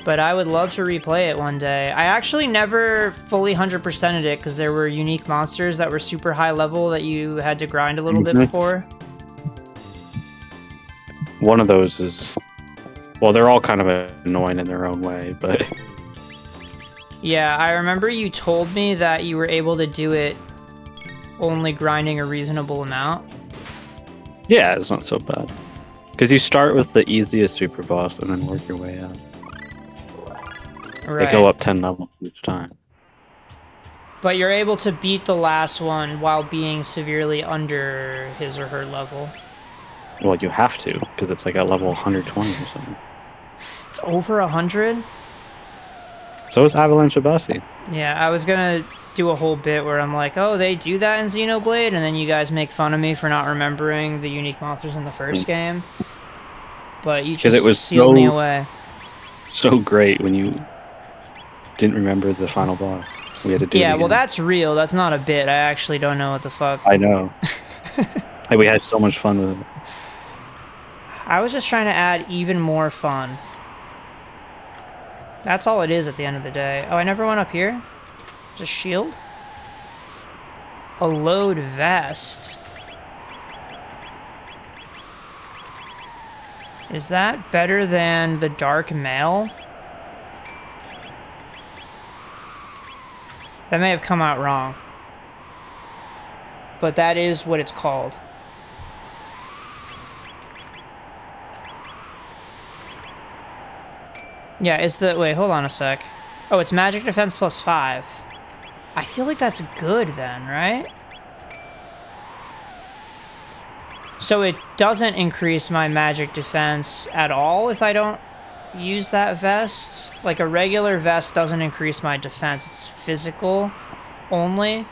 But I would love to replay it one day. I actually never fully 100%ed it because there were unique monsters that were super high level that you had to grind a little bit before. One of those is... Well, they're all kind of annoying in their own way, but... Yeah, I remember you told me that you were able to do it only grinding a reasonable amount. Yeah, it's not so bad. Because you start with the easiest super boss and then work your way up. Right. They go up 10 levels each time. But you're able to beat the last one while being severely under his or her level. Well, you have to, because it's like at level 120 or something. It's over 100? So is Avalanche Abasi. Yeah, I was gonna do a whole bit where I'm like, oh, they do that in Xenoblade, and then you guys make fun of me for not remembering the unique monsters in the first game. But you just it was sealed me away. So great when you didn't remember the final boss. We had to do it Yeah, well, again. that's real. That's not a bit. I actually don't know what the fuck. I know. Hey, we had so much fun with it. I was just trying to add even more fun. That's all it is at the end of the day. Oh, I never went up here? Just shield? A load vest. Is that better than the dark mail? That may have come out wrong. But that is what it's called. Yeah, is the... Wait, hold on a sec. Oh, it's magic defense plus 5. I feel like that's good then, right? So it doesn't increase my magic defense at all if I don't use that vest? Like, a regular vest doesn't increase my defense. It's physical only.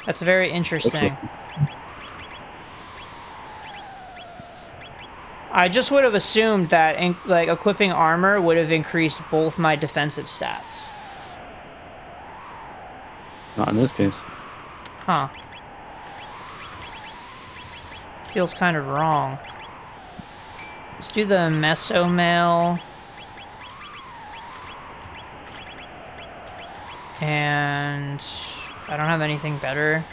That's very interesting. I just would have assumed that like equipping armor would have increased both my defensive stats. Not in this case. Huh. Feels kind of wrong. Let's do the Mesomail. And I don't have anything better.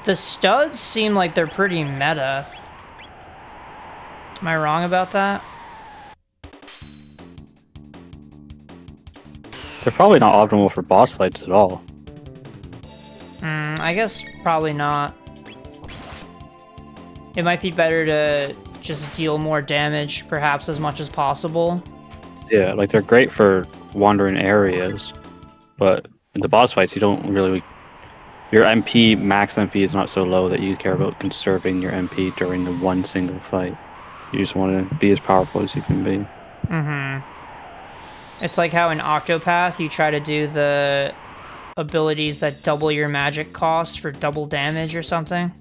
The studs seem like they're pretty meta. Am I wrong about that? They're probably not optimal for boss fights at all. I guess probably not. It might be better to just deal more damage, perhaps as much as possible. Yeah, like they're great for wandering areas, but in the boss fights you don't really... Your MP, max MP is not so low that you care about conserving your MP during the one single fight. You just want to be as powerful as you can be. It's like how in Octopath you try to do the abilities that double your magic cost for double damage or something.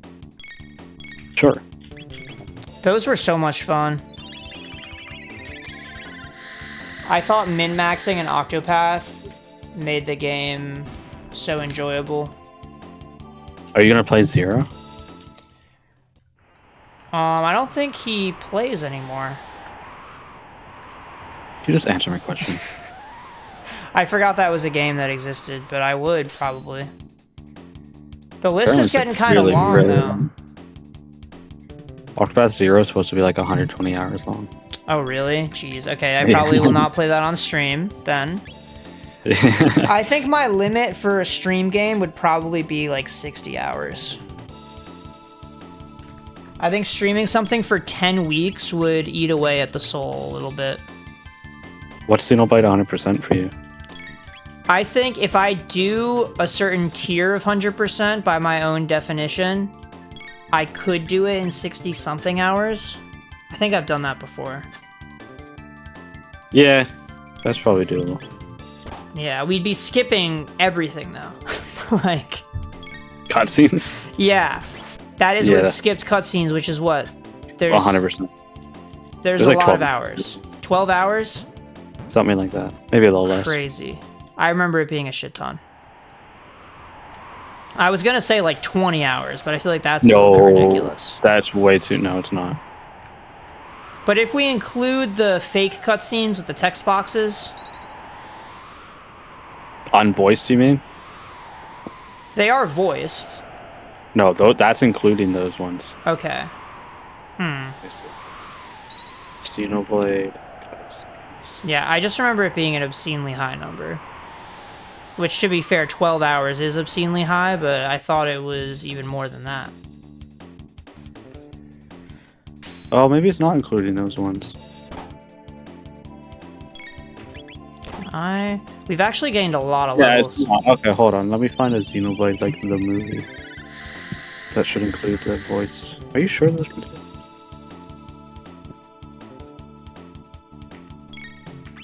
Sure. Those were so much fun. I thought min-maxing in Octopath made the game so enjoyable. Are you gonna play Zero? I don't think he plays anymore. Can you just answer my question? I forgot that was a game that existed, but I would probably. The list is getting kind of long, though. Octopath Zero is supposed to be like 120 hours long. Oh, really? Jeez. Okay, I probably will not play that on stream, then. I think my limit for a stream game would probably be like 60 hours. I think streaming something for 10 weeks would eat away at the soul a little bit. What's Xenoblade 100% for you? I think if I do a certain tier of 100% by my own definition, I could do it in 60-something hours. I think I've done that before. Yeah, that's probably doable. Yeah, we'd be skipping everything, though. Like, Cutscenes? yeah. That is Yeah. with skipped cutscenes, which is what? There's 100%. there's There's a like lot 12 of hours. 12 hours? Something like that. Maybe a little less. Crazy. I remember it being a shit ton. I was gonna say like 20 hours, but I feel like that's a little bit ridiculous. That's way too... No, it's not. But if we include the fake cutscenes with the text boxes, Unvoiced, you mean? they are voiced. No, that's including those ones. Okay. Xenoblade. Yeah, I just remember it being an obscenely high number. Which, to be fair, 12 hours is obscenely high, but I thought it was even more than that. Oh, maybe it's not including those ones. We've actually gained a lot of Yeah, levels. it's not. Okay, hold on. Let me find a Xenoblade, like, the movie. That should include the voice. Are you sure this one?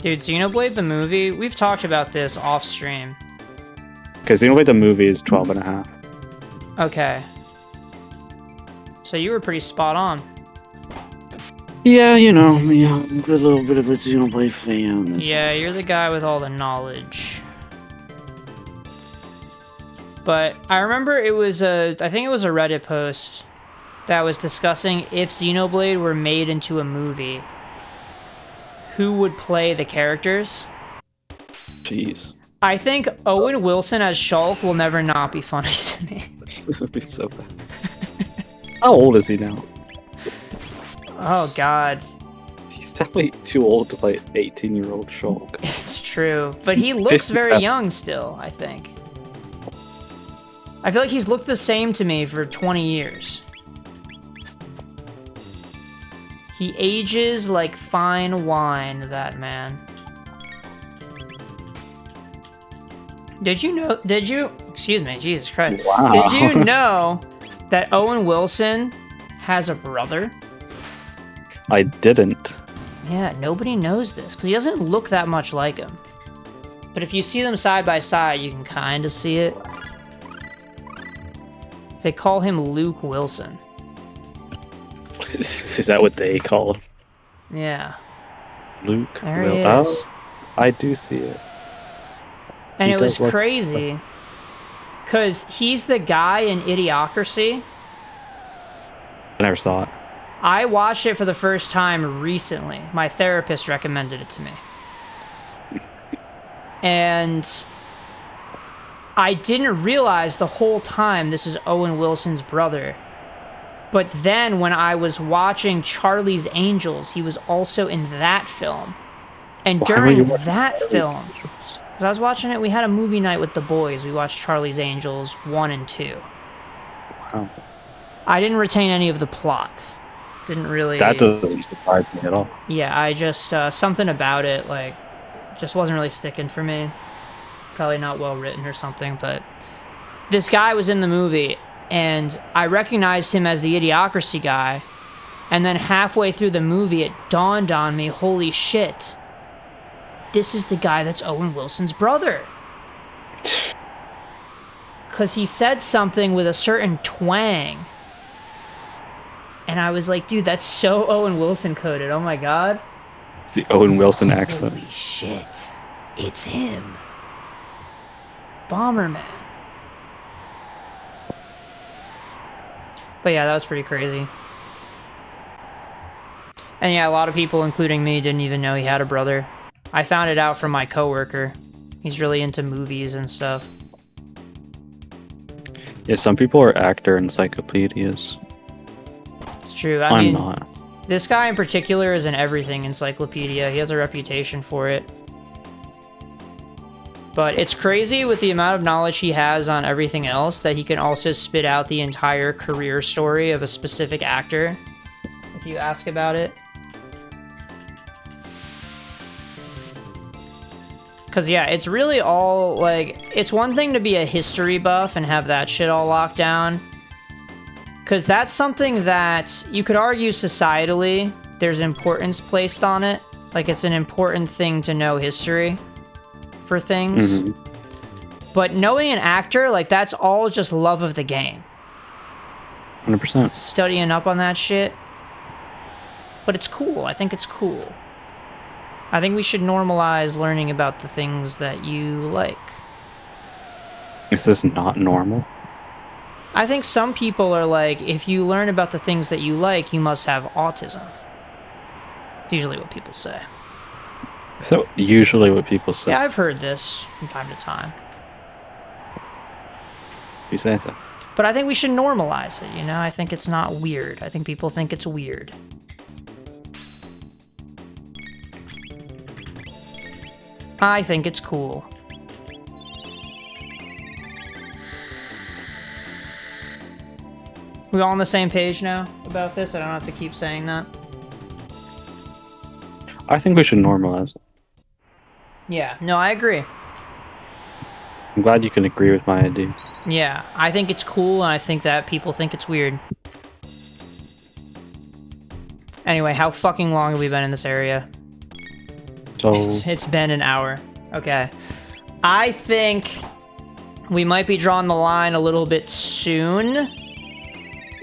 Dude, Xenoblade the movie, we've talked about this off stream. Okay, Xenoblade the movie is 12 and a half. Okay. So you were pretty spot on. Yeah, you know, me, I'm a little bit of a Xenoblade fan. Yeah, you're the guy with all the knowledge. But I remember I think it was a Reddit post that was discussing if Xenoblade were made into a movie, who would play the characters? Jeez. I think Owen Wilson as Shulk will never not be funny to me. This would be so bad. How old is he now? Oh, God. He's definitely too old to play 18-year-old Shulk. It's true. But he looks 57. very young still, I think. I feel like he's looked the same to me for 20 years. He ages like fine wine, that man. Excuse me, Jesus Christ. Wow. Did you know that Owen Wilson has a brother? I didn't. Yeah, nobody knows this, because he doesn't look that much like him. But if you see them side by side, you can kind of see it. They call him Luke Wilson. Is that what they call him? Yeah. Luke? There he is. Oh, I do see it. And He it was does look- crazy, because he's the guy in Idiocracy. I never saw it. I watched it for the first time recently. My therapist recommended it to me. And I didn't realize the whole time this is Owen Wilson's brother. But then when I was watching Charlie's Angels, he was also in that film. And Why were during you watching that Charlie's film, Angels? because I was watching it, we had a movie night with the boys. We watched Charlie's Angels 1 and 2. Wow. I didn't retain any of the plot. Didn't really... That doesn't surprise me at all. Yeah, I just, something about it, like, just wasn't really sticking for me. Probably not well written or something, but this guy was in the movie, and I recognized him as the Idiocracy guy, and then halfway through the movie, it dawned on me, holy shit, this is the guy that's Owen Wilson's brother. Because he said something with a certain twang. And I was like, dude, that's so Owen Wilson coded. Oh my god. It's the Owen Wilson accent. Holy shit. It's him. Bomberman. But yeah, that was pretty crazy. And yeah, a lot of people, including me, didn't even know he had a brother. I found it out from my coworker. He's really into movies and stuff. Yeah, some people are actor encyclopedias. It's true. I I'm mean, not. this guy in particular is an everything encyclopedia. He has a reputation for it. But it's crazy with the amount of knowledge he has on everything else that he can also spit out the entire career story of a specific actor, if you ask about it. Because, yeah, it's really all, like, it's one thing to be a history buff and have that shit all locked down. Because that's something that you could argue societally there's importance placed on it. Like, it's an important thing to know history for things. But knowing an actor, like, that's all just love of the game. 100%. Studying up on that shit. But it's cool. I think it's cool. I think we should normalize learning about the things that you like. Is this not normal? I think some people are like, if you learn about the things that you like, you must have autism. It's usually what people say. So usually what people say. Yeah, I've heard this from time to time. You say so. But I think we should normalize it, you know? I think it's not weird. I think people think it's weird. I think it's cool. We all on the same page now about this? I don't have to keep saying that. I think we should normalize it. Yeah, no, I agree. I'm glad you can agree with my idea. Yeah, I think it's cool, and I think that people think it's weird. Anyway, how fucking long have we been in this area? So It's been an hour. Okay. I think we might be drawing the line a little bit soon.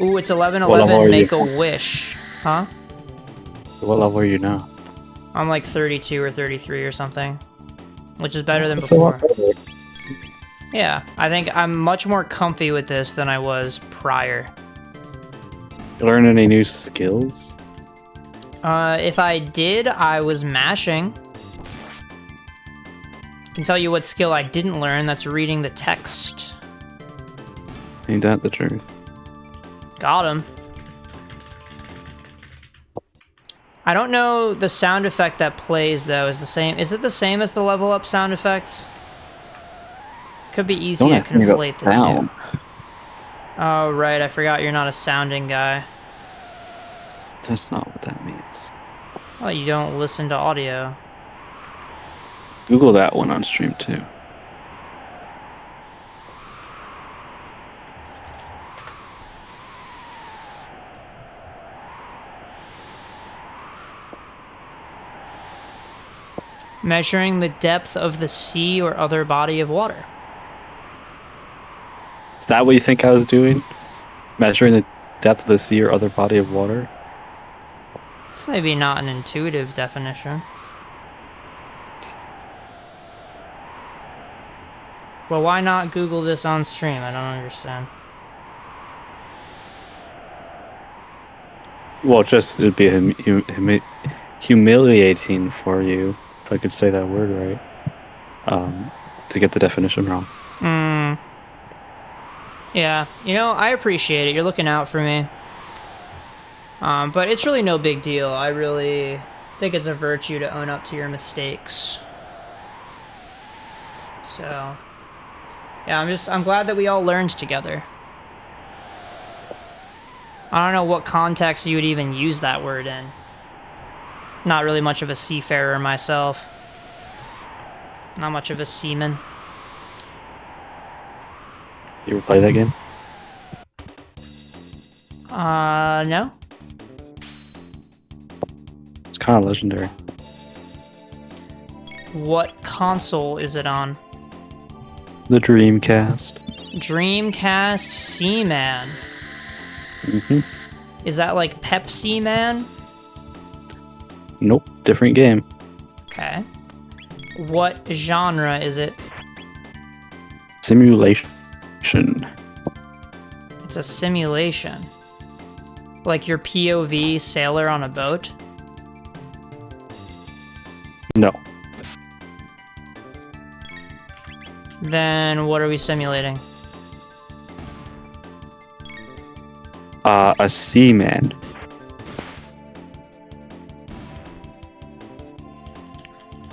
Ooh, it's 11:11. Make a wish. Huh? What level are you now? I'm like 32 or 33 or something, which is better than before. Yeah, I think I'm much more comfy with this than I was prior. You learn any new skills? If I did, I was mashing. I can tell you what skill I didn't learn. That's reading the text. Ain't that the truth? Got him. I don't know the sound effect that plays, though, is the same. Is it the same as the level up sound effect? Could be easy to conflate the two. Oh, right. I forgot you're not a sounding guy. That's not what that means. Oh, you don't listen to audio. Google that one on stream, too. Measuring the depth of the sea or other body of water. Is that what you think I was doing? Measuring the depth of the sea or other body of water? It's maybe not an intuitive definition. Well, why not Google this on stream? I don't understand. Well, just it'd be humiliating for you, if I could say that word right, to get the definition wrong. Yeah, you know, I appreciate it. You're looking out for me. But it's really no big deal. I really think it's a virtue to own up to your mistakes. So, yeah, I'm glad that we all learned together. I don't know what context you would even use that word in. Not really much of a seafarer myself. Not much of a seaman. You ever play that game? No. It's kind of legendary. What console is it on? The Dreamcast. Dreamcast Seaman. Mm-hmm. Is that like Pepsi Man? Nope, different game. Okay. What genre is it? Simulation. It's a simulation. Like your POV sailor on a boat? No. Then what are we simulating? A seaman.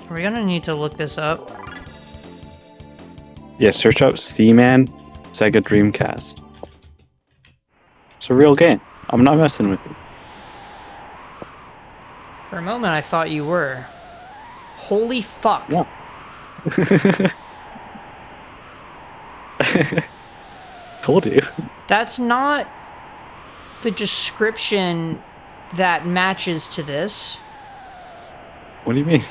Are we gonna need to look this up? Yeah, search up Seaman Sega Dreamcast. It's a real game. I'm not messing with you. For a moment, I thought you were. Holy fuck. Yeah. Told you. That's not the description that matches to this. What do you mean?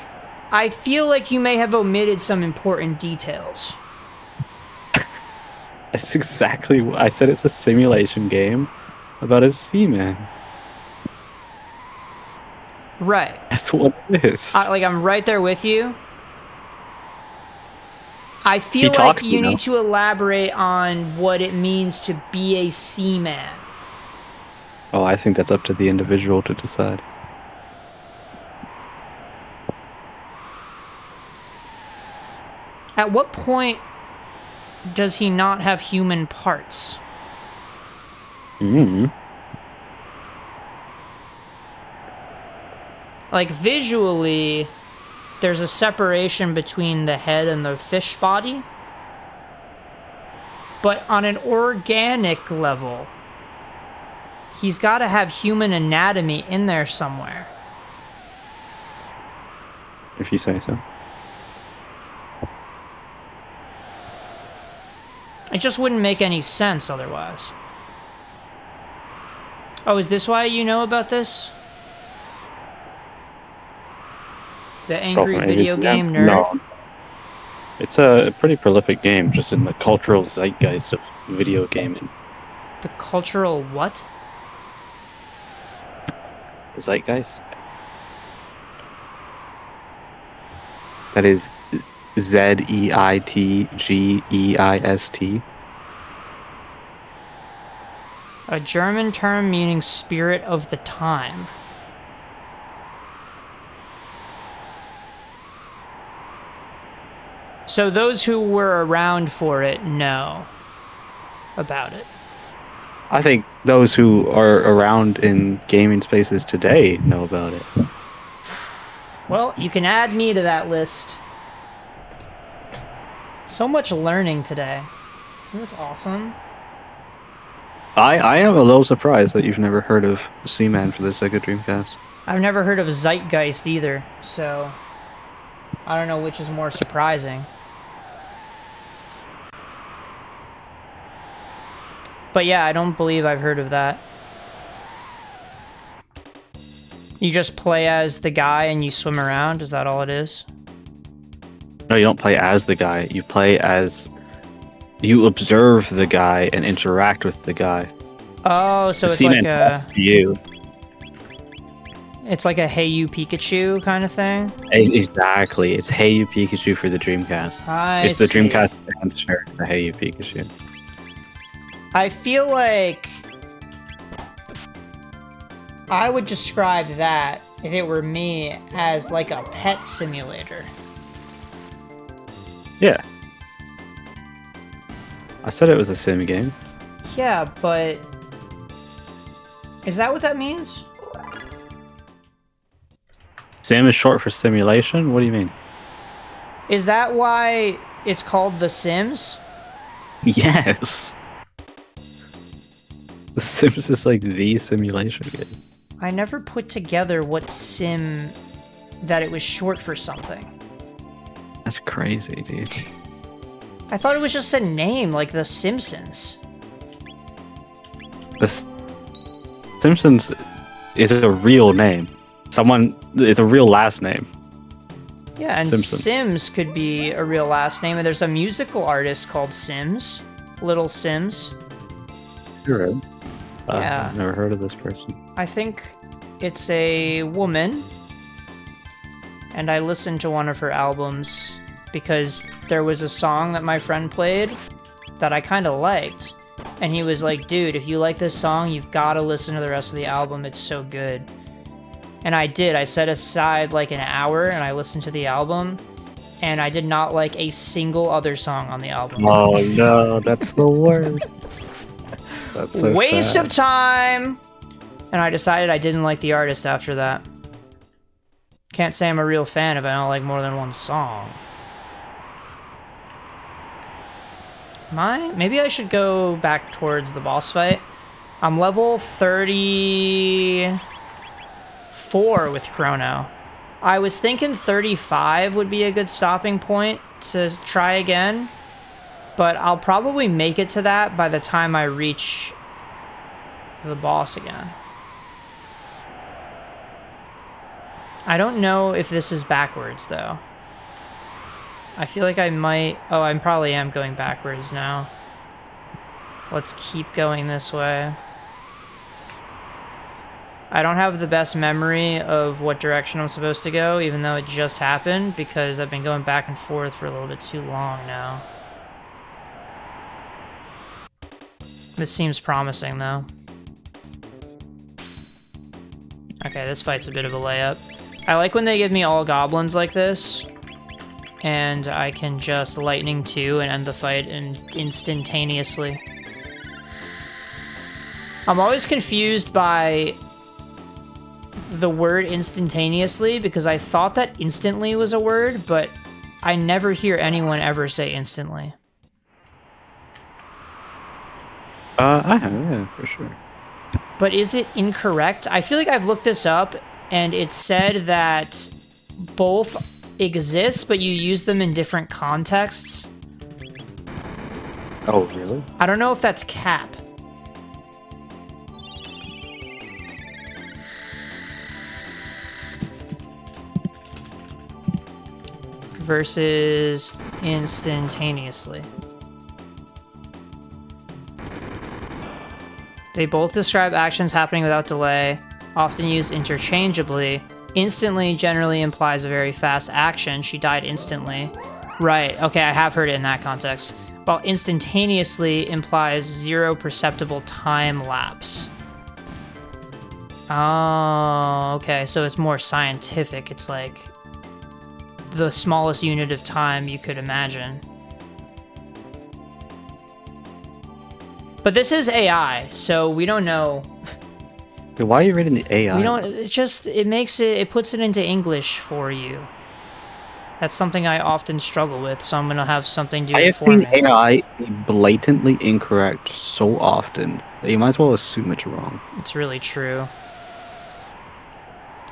I feel like you may have omitted some important details. That's exactly what I said. It's a simulation game about a seaman. Right. That's what it is. Like, I'm right there with you. I He feel like talks, you need to elaborate on what it means to be a seaman. Oh, I think that's up to the individual to decide. At what point does he not have human parts? Mm. Like, visually, there's a separation between the head and the fish body. But on an organic level, he's got to have human anatomy in there somewhere. If you say so. It just wouldn't make any sense otherwise. Oh, is this why you know about this? The angry video game nerd? No. It's a pretty prolific game, just in the cultural zeitgeist of video gaming. The cultural what? Zeitgeist? That is Zeitgeist. A German term meaning spirit of the time. So those who were around for it know about it. I think those who are around in gaming spaces today know about it. Well, you can add me to that list. So much learning today. Isn't this awesome? I am a little surprised that you've never heard of Seaman for the Sega Dreamcast. I've never heard of Zeitgeist either, so I don't know which is more surprising. But yeah, I don't believe I've heard of that. You just play as the guy and you swim around? Is that all it is? No, you don't play as the guy. You play as... You observe the guy and interact with the guy. Oh, so the it's like Seaman talks to you. It's like a Hey You Pikachu kind of thing? Exactly. It's Hey You Pikachu for the Dreamcast. It's the Dreamcast answer to Hey You Pikachu. I feel like I would describe that, if it were me, as like a pet simulator. Yeah. I said it was a sim game. Yeah, but is that what that means? Sim is short for simulation? What do you mean? Is that why it's called The Sims? Yes. The Sims is like the simulation game. I never put together what sim that it was short for something. That's crazy, dude. I thought it was just a name, like The Simpsons. The Simpsons is a real name. It's a real last name. Yeah, and Simpson. Sims could be a real last name, and there's a musical artist called Sims. Little Sims. Sure. Yeah. I've never heard of this person. I think it's a woman, and I listened to one of her albums because there was a song that my friend played that I kind of liked. And he was like, dude, if you like this song, you've got to listen to the rest of the album. It's so good. And I did. I set aside like an hour and I listened to the album, and I did not like a single other song on the album. Oh no, that's the worst. That's so Waste sad. of time! And I decided I didn't like the artist after that. Can't say I'm a real fan if I don't like more than one song. Maybe I should go back towards the boss fight. I'm level 34 with Chrono. I was thinking 35 would be a good stopping point to try again, but I'll probably make it to that by the time I reach the boss again. I don't know if this is backwards, though. I feel like I might... Oh, I probably am going backwards now. Let's keep going this way. I don't have the best memory of what direction I'm supposed to go, even though it just happened, because I've been going back and forth for a little bit too long now. This seems promising, though. Okay, this fight's a bit of a layup. I like when they give me all goblins like this, and I can just lightning 2 and end the fight instantaneously. I'm always confused by the word instantaneously, because I thought that instantly was a word, but I never hear anyone ever say instantly. I have, yeah, for sure. But is it incorrect? I feel like I've looked this up, and it said that both exist, but you use them in different contexts. Oh, really? I don't know if that's cap. Versus instantaneously. They both describe actions happening without delay, often used interchangeably. Instantly generally implies a very fast action. She died instantly. Right, okay, I have heard it in that context. While instantaneously implies 0 perceptible time lapse. Oh, okay, so it's more scientific. It's like the smallest unit of time you could imagine. But this is AI, so we don't know. Wait, why are you reading the AI? We don't. It puts it into English for you. That's something I often struggle with, so I'm gonna have something do I it have for seen me. AI be blatantly incorrect so often that you might as well assume it's wrong. It's really true.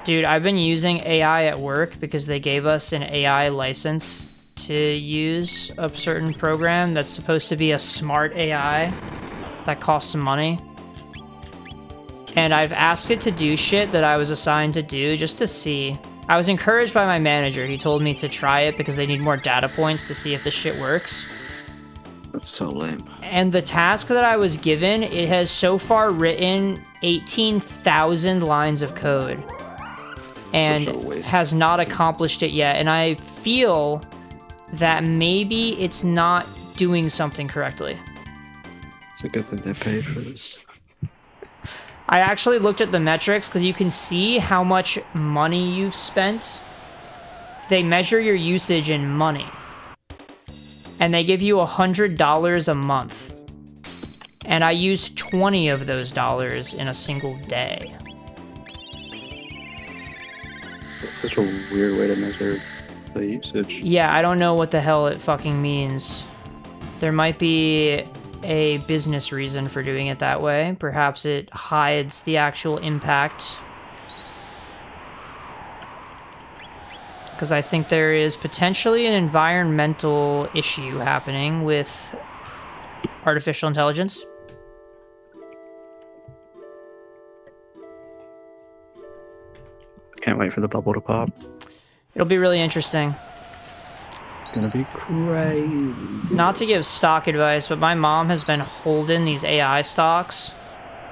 Dude, I've been using AI at work because they gave us an AI license to use a certain program that's supposed to be a smart AI that costs some money. And I've asked it to do shit that I was assigned to do just to see. I was encouraged by my manager. He told me to try it because they need more data points to see if this shit works. That's so lame. And the task that I was given, it has so far written 18,000 lines of code. And has not accomplished it yet. And I feel that maybe it's not doing something correctly. It's a good thing they paid for this. I actually looked at the metrics because you can see how much money you've spent. They measure your usage in money. And they give you $100 a month. And I used 20 of those dollars in a single day. It's such a weird way to measure the usage. Yeah, I don't know what the hell it fucking means. There might be a business reason for doing it that way. Perhaps it hides the actual impact. Because I think there is potentially an environmental issue happening with artificial intelligence. Can't wait for the bubble to pop. It'll be really interesting. It's gonna be crazy. Not to give stock advice, but my mom has been holding these AI stocks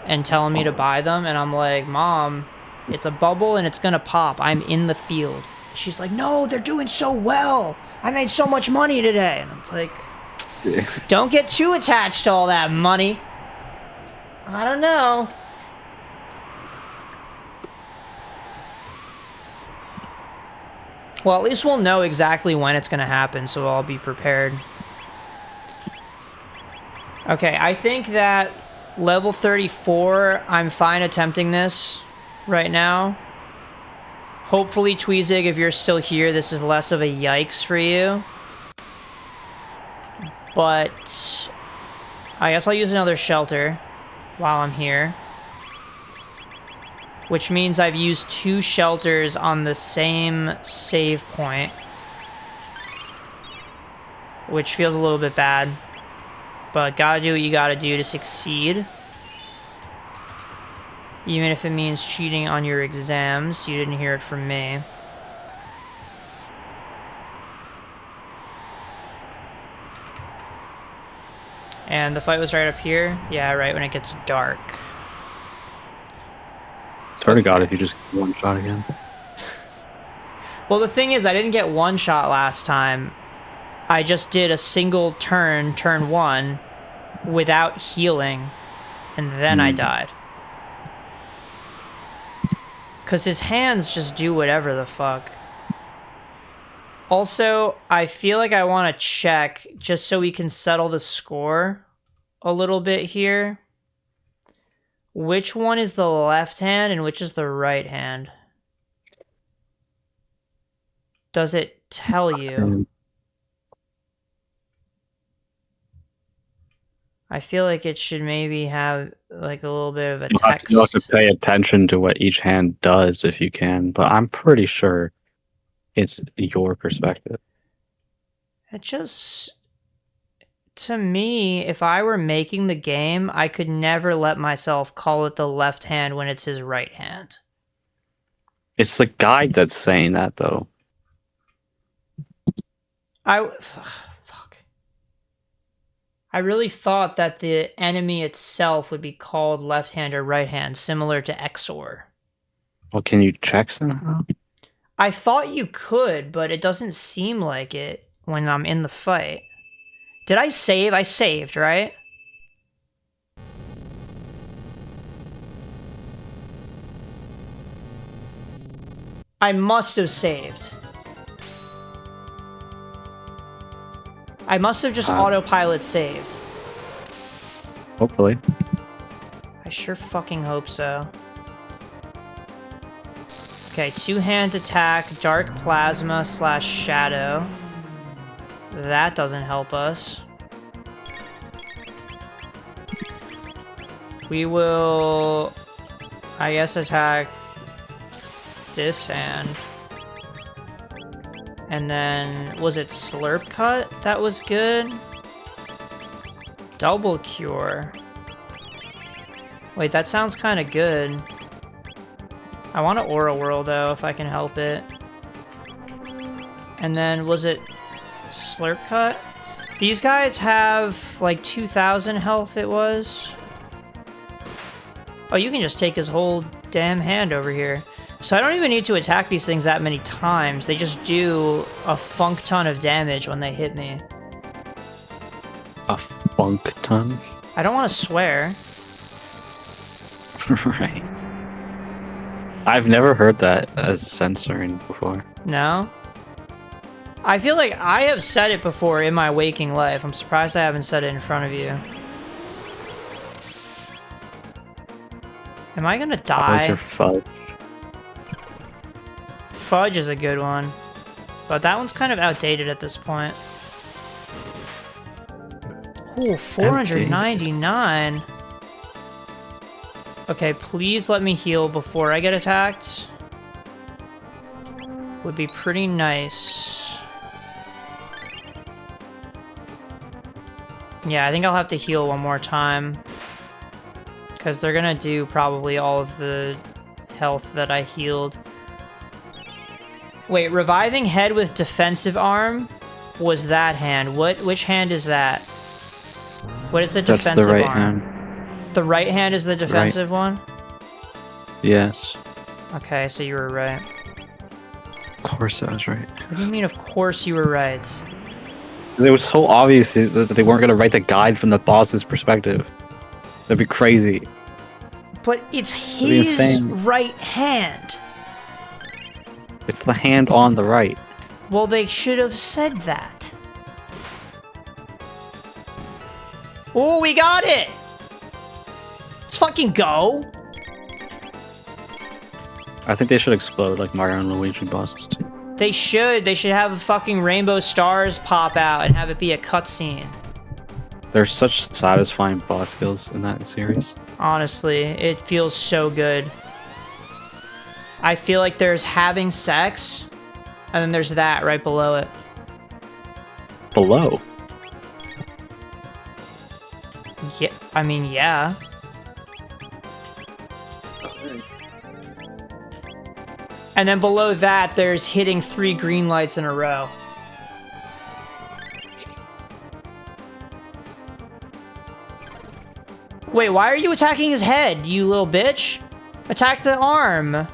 and telling me to buy them, and I'm like, Mom, it's a bubble and it's gonna pop. I'm in the field. She's like, no, they're doing so well. I made so much money today. And I'm like, don't get too attached to all that money. I don't know. Well, at least we'll know exactly when it's going to happen, so I'll be prepared. Okay, I think that level 34, I'm fine attempting this right now. Hopefully, Tweezig, if you're still here, this is less of a yikes for you. But I guess I'll use another shelter while I'm here. Which means I've used 2 shelters on the same save point. Which feels a little bit bad. But gotta do what you gotta do to succeed. Even if it means cheating on your exams. You didn't hear it from me. And the fight was right up here? Yeah, right when it gets dark. Swear to God, if you just get one shot again. Well, the thing is, I didn't get one shot last time. I just did a single turn 1, without healing, and then I died. Because his hands just do whatever the fuck. Also, I feel like I want to check, just so we can settle the score a little bit here. Which one is the left hand and which is the right hand? Does it tell you? I feel like it should maybe have like a little bit of a text. You'll have to pay attention to what each hand does if you can, but I'm pretty sure it's your perspective. It just... To me, if I were making the game, I could never let myself call it the left hand when it's his right hand. It's the guide that's saying that, though. Fuck. I really thought that the enemy itself would be called left hand or right hand, similar to Exor. Well, can you check somehow? I thought you could, but it doesn't seem like it when I'm in the fight. Did I save? I saved, right? I must have saved. I must have just autopilot saved. Hopefully. I sure fucking hope so. Okay, 2-hand attack, dark plasma / shadow. That doesn't help us. We will, I guess, attack this hand. And then, was it Slurp Cut? That was good. Double Cure. Wait, that sounds kind of good. I want to Aura Whirl, though, if I can help it. And then, was it Slurp Cut? These guys have, like, 2,000 health, it was. Oh, you can just take his whole damn hand over here. So I don't even need to attack these things that many times. They just do a funk ton of damage when they hit me. A funk ton? I don't want to swear. Right. I've never heard that as censoring before. No? I feel like I have said it before in my waking life. I'm surprised I haven't said it in front of you. Am I gonna die? How's your fudge? Fudge is a good one. But that one's kind of outdated at this point. Ooh, 499. Okay, please let me heal before I get attacked. Would be pretty nice. Yeah, I think I'll have to heal one more time. Because they're gonna do probably all of the health that I healed. Wait, reviving head with defensive arm was that hand. Which hand is that? What is the defensive arm? That's the right hand. The right hand is the defensive one? Yes. Okay, so you were right. Of course I was right. What do you mean, of course you were right? It was so obvious that they weren't going to write the guide from the boss's perspective. That'd be crazy. But it's his right hand. It's the hand on the right. Well, they should have said that. Oh, we got it! Let's fucking go! I think they should explode like Mario and Luigi bosses too. They should. They should have fucking rainbow stars pop out and have it be a cutscene. There's such satisfying boss kills in that series. Honestly, it feels so good. I feel like there's having sex, and then there's that right below it. Below? Yeah, I mean, yeah. And then below that, there's hitting 3 green lights in a row. Wait, why are you attacking his head, you little bitch? Attack the arm.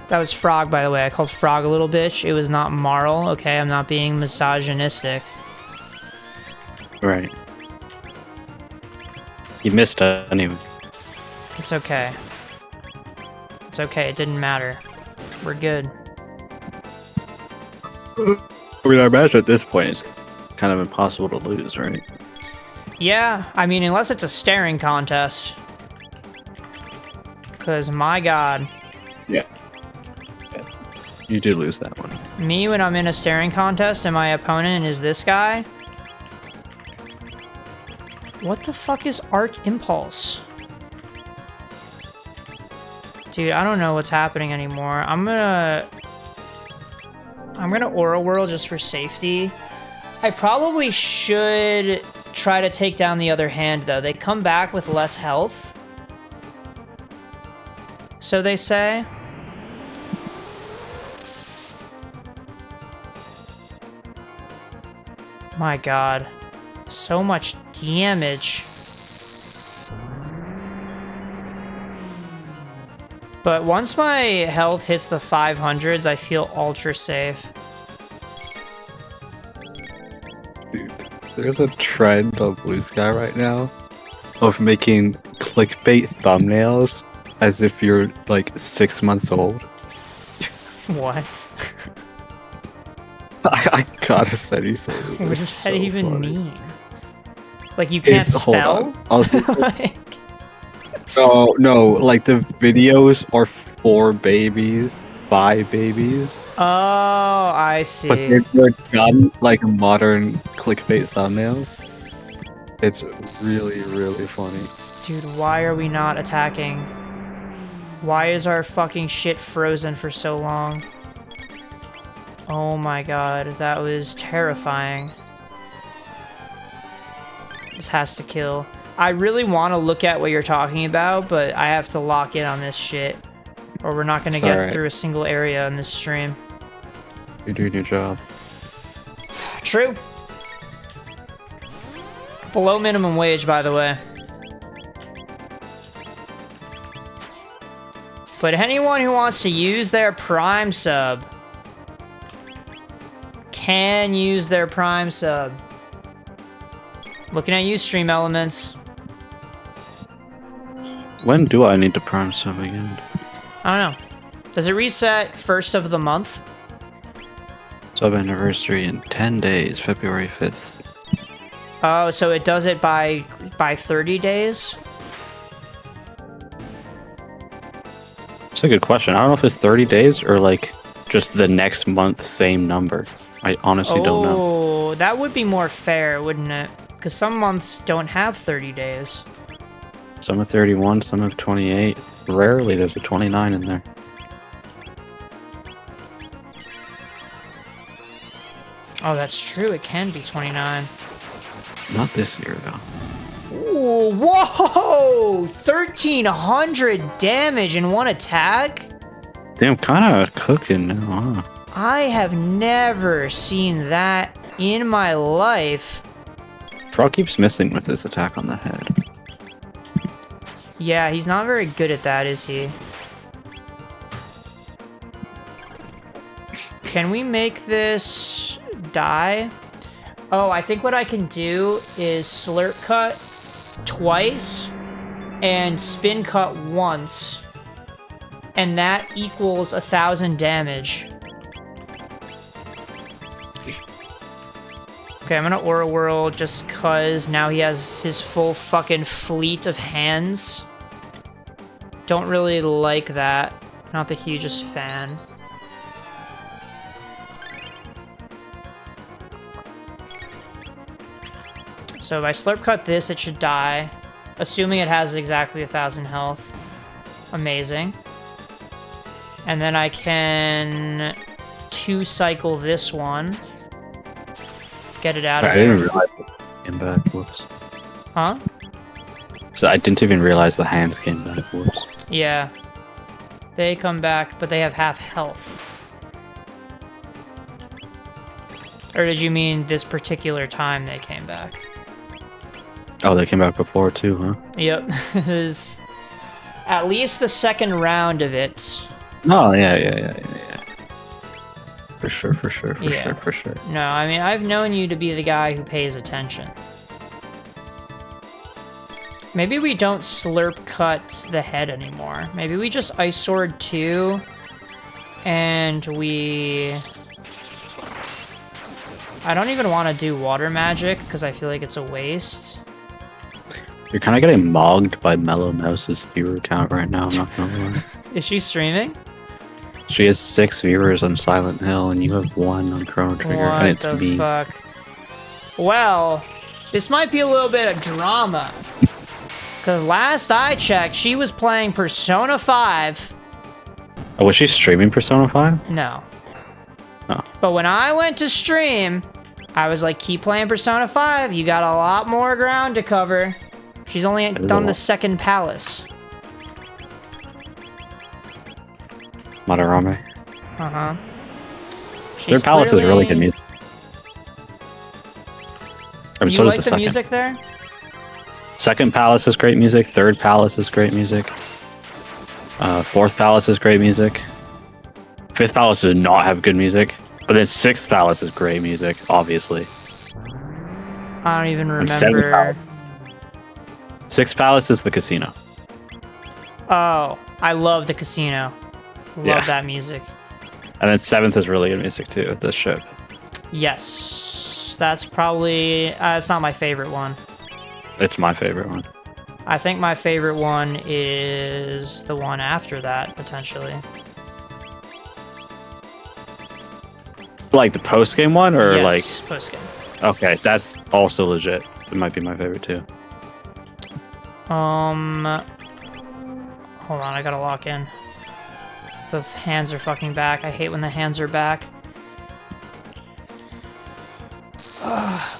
That was Frog, by the way. I called Frog a little bitch. It was not Marl. Okay, I'm not being misogynistic. Right. You missed it anyway. It's okay. It's okay. It didn't matter. We're good. I mean, I imagine at this point it's kind of impossible to lose, right? Yeah, I mean, unless it's a staring contest. Because, my god. Yeah. You did lose that one. Me, when I'm in a staring contest and my opponent is this guy? What the fuck is Arc Impulse? Dude, I don't know what's happening anymore. I'm gonna Aura Whirl just for safety. I probably should try to take down the other hand, though. They come back with less health. So they say. My god. So much damage. But once my health hits the 500s, I feel ultra safe. Dude, there's a trend on Blue Sky right now of making clickbait thumbnails as if you're like 6 months old. What? I gotta send you some. What does so that even funny. mean? Like you can't Hold spell? on. I'll see- Like- No, like the videos are for babies, by babies. Oh, I see. But they're done like modern clickbait thumbnails. It's really, really funny. Dude, why are we not attacking? Why is our fucking shit frozen for so long? Oh my god, that was terrifying. This has to kill. I really want to look at what you're talking about, but I have to lock in on this shit. Or we're not going to get alright. through a single area in this stream. You're doing your job. True. Below minimum wage, by the way. But anyone who wants to use their Prime sub can use their Prime sub. Looking at you, Stream Elements. When do I need to prime sub again? I don't know. Does it reset first of the month? Sub anniversary in 10 days, February 5th. Oh, so it does it by 30 days? That's a good question. I don't know if it's 30 days or like just the next month, same number. I honestly don't know. Oh, that would be more fair, wouldn't it? Because some months don't have 30 days. Some have 31, some have 28. Rarely there's a 29 in there. Oh, that's true. It can be 29. Not this year, though. Ooh, whoa! 1,300 damage in one attack? Damn, kind of cooking now, huh? I have never seen that in my life. Frog keeps missing with this attack on the head. Yeah, he's not very good at that, is he? Can we make this die? Oh, I think what I can do is slurp cut twice and spin cut once. And that equals 1,000 damage. Okay, I'm gonna Aura Whirl just cause now he has his full fucking fleet of hands. Don't really like that. Not the hugest fan. So if I slurp cut this, it should die. Assuming it has exactly 1,000 health. Amazing. And then I can 2-cycle this one. Get it out of I there. didn't realize it came back. Whoops. Huh? So I didn't even realize the hands came back. Whoops. Yeah. They come back, but they have half health. Or did you mean this particular time they came back? Oh, they came back before too, huh? Yep. This is at least the second round of it. No, yeah. For sure, for sure. No, I mean, I've known you to be the guy who pays attention. Maybe we don't slurp cut the head anymore. Maybe we just Ice Sword 2 and we... I don't even want to do water magic because I feel like it's a waste. You're kind of getting mogged by Mellow Mouse's viewer count right now, I'm not gonna lie. Is she streaming? She has 6 viewers on Silent Hill, and you have 1 on Chrono Trigger, and it's What the me. fuck? Well, this might be a little bit of drama. Because last I checked, she was playing Persona 5. Oh, was she streaming Persona 5? No. Oh. But when I went to stream, I was like, keep playing Persona 5. You got a lot more ground to cover. She's only done the second palace. Madarame. Uh-huh. Third palace is really good music. You So like does the second. music there? Second palace is great music. Third palace is great music. Fourth palace is great music. Fifth palace does not have good music. But then sixth palace is great music, obviously. I don't even And seventh remember. palace. Sixth palace is the casino. Oh, I love the casino. Love Yeah. that music. And then seventh is really good music too, the ship. Yes. That's probably... it's not my favorite one. It's my favorite one. I think my favorite one is the one after that, potentially. Like the post-game one, or Yes, post-game. Okay, that's also legit. It might be my favorite too. Hold on, I gotta lock in. The hands are fucking back. I hate when the hands are back.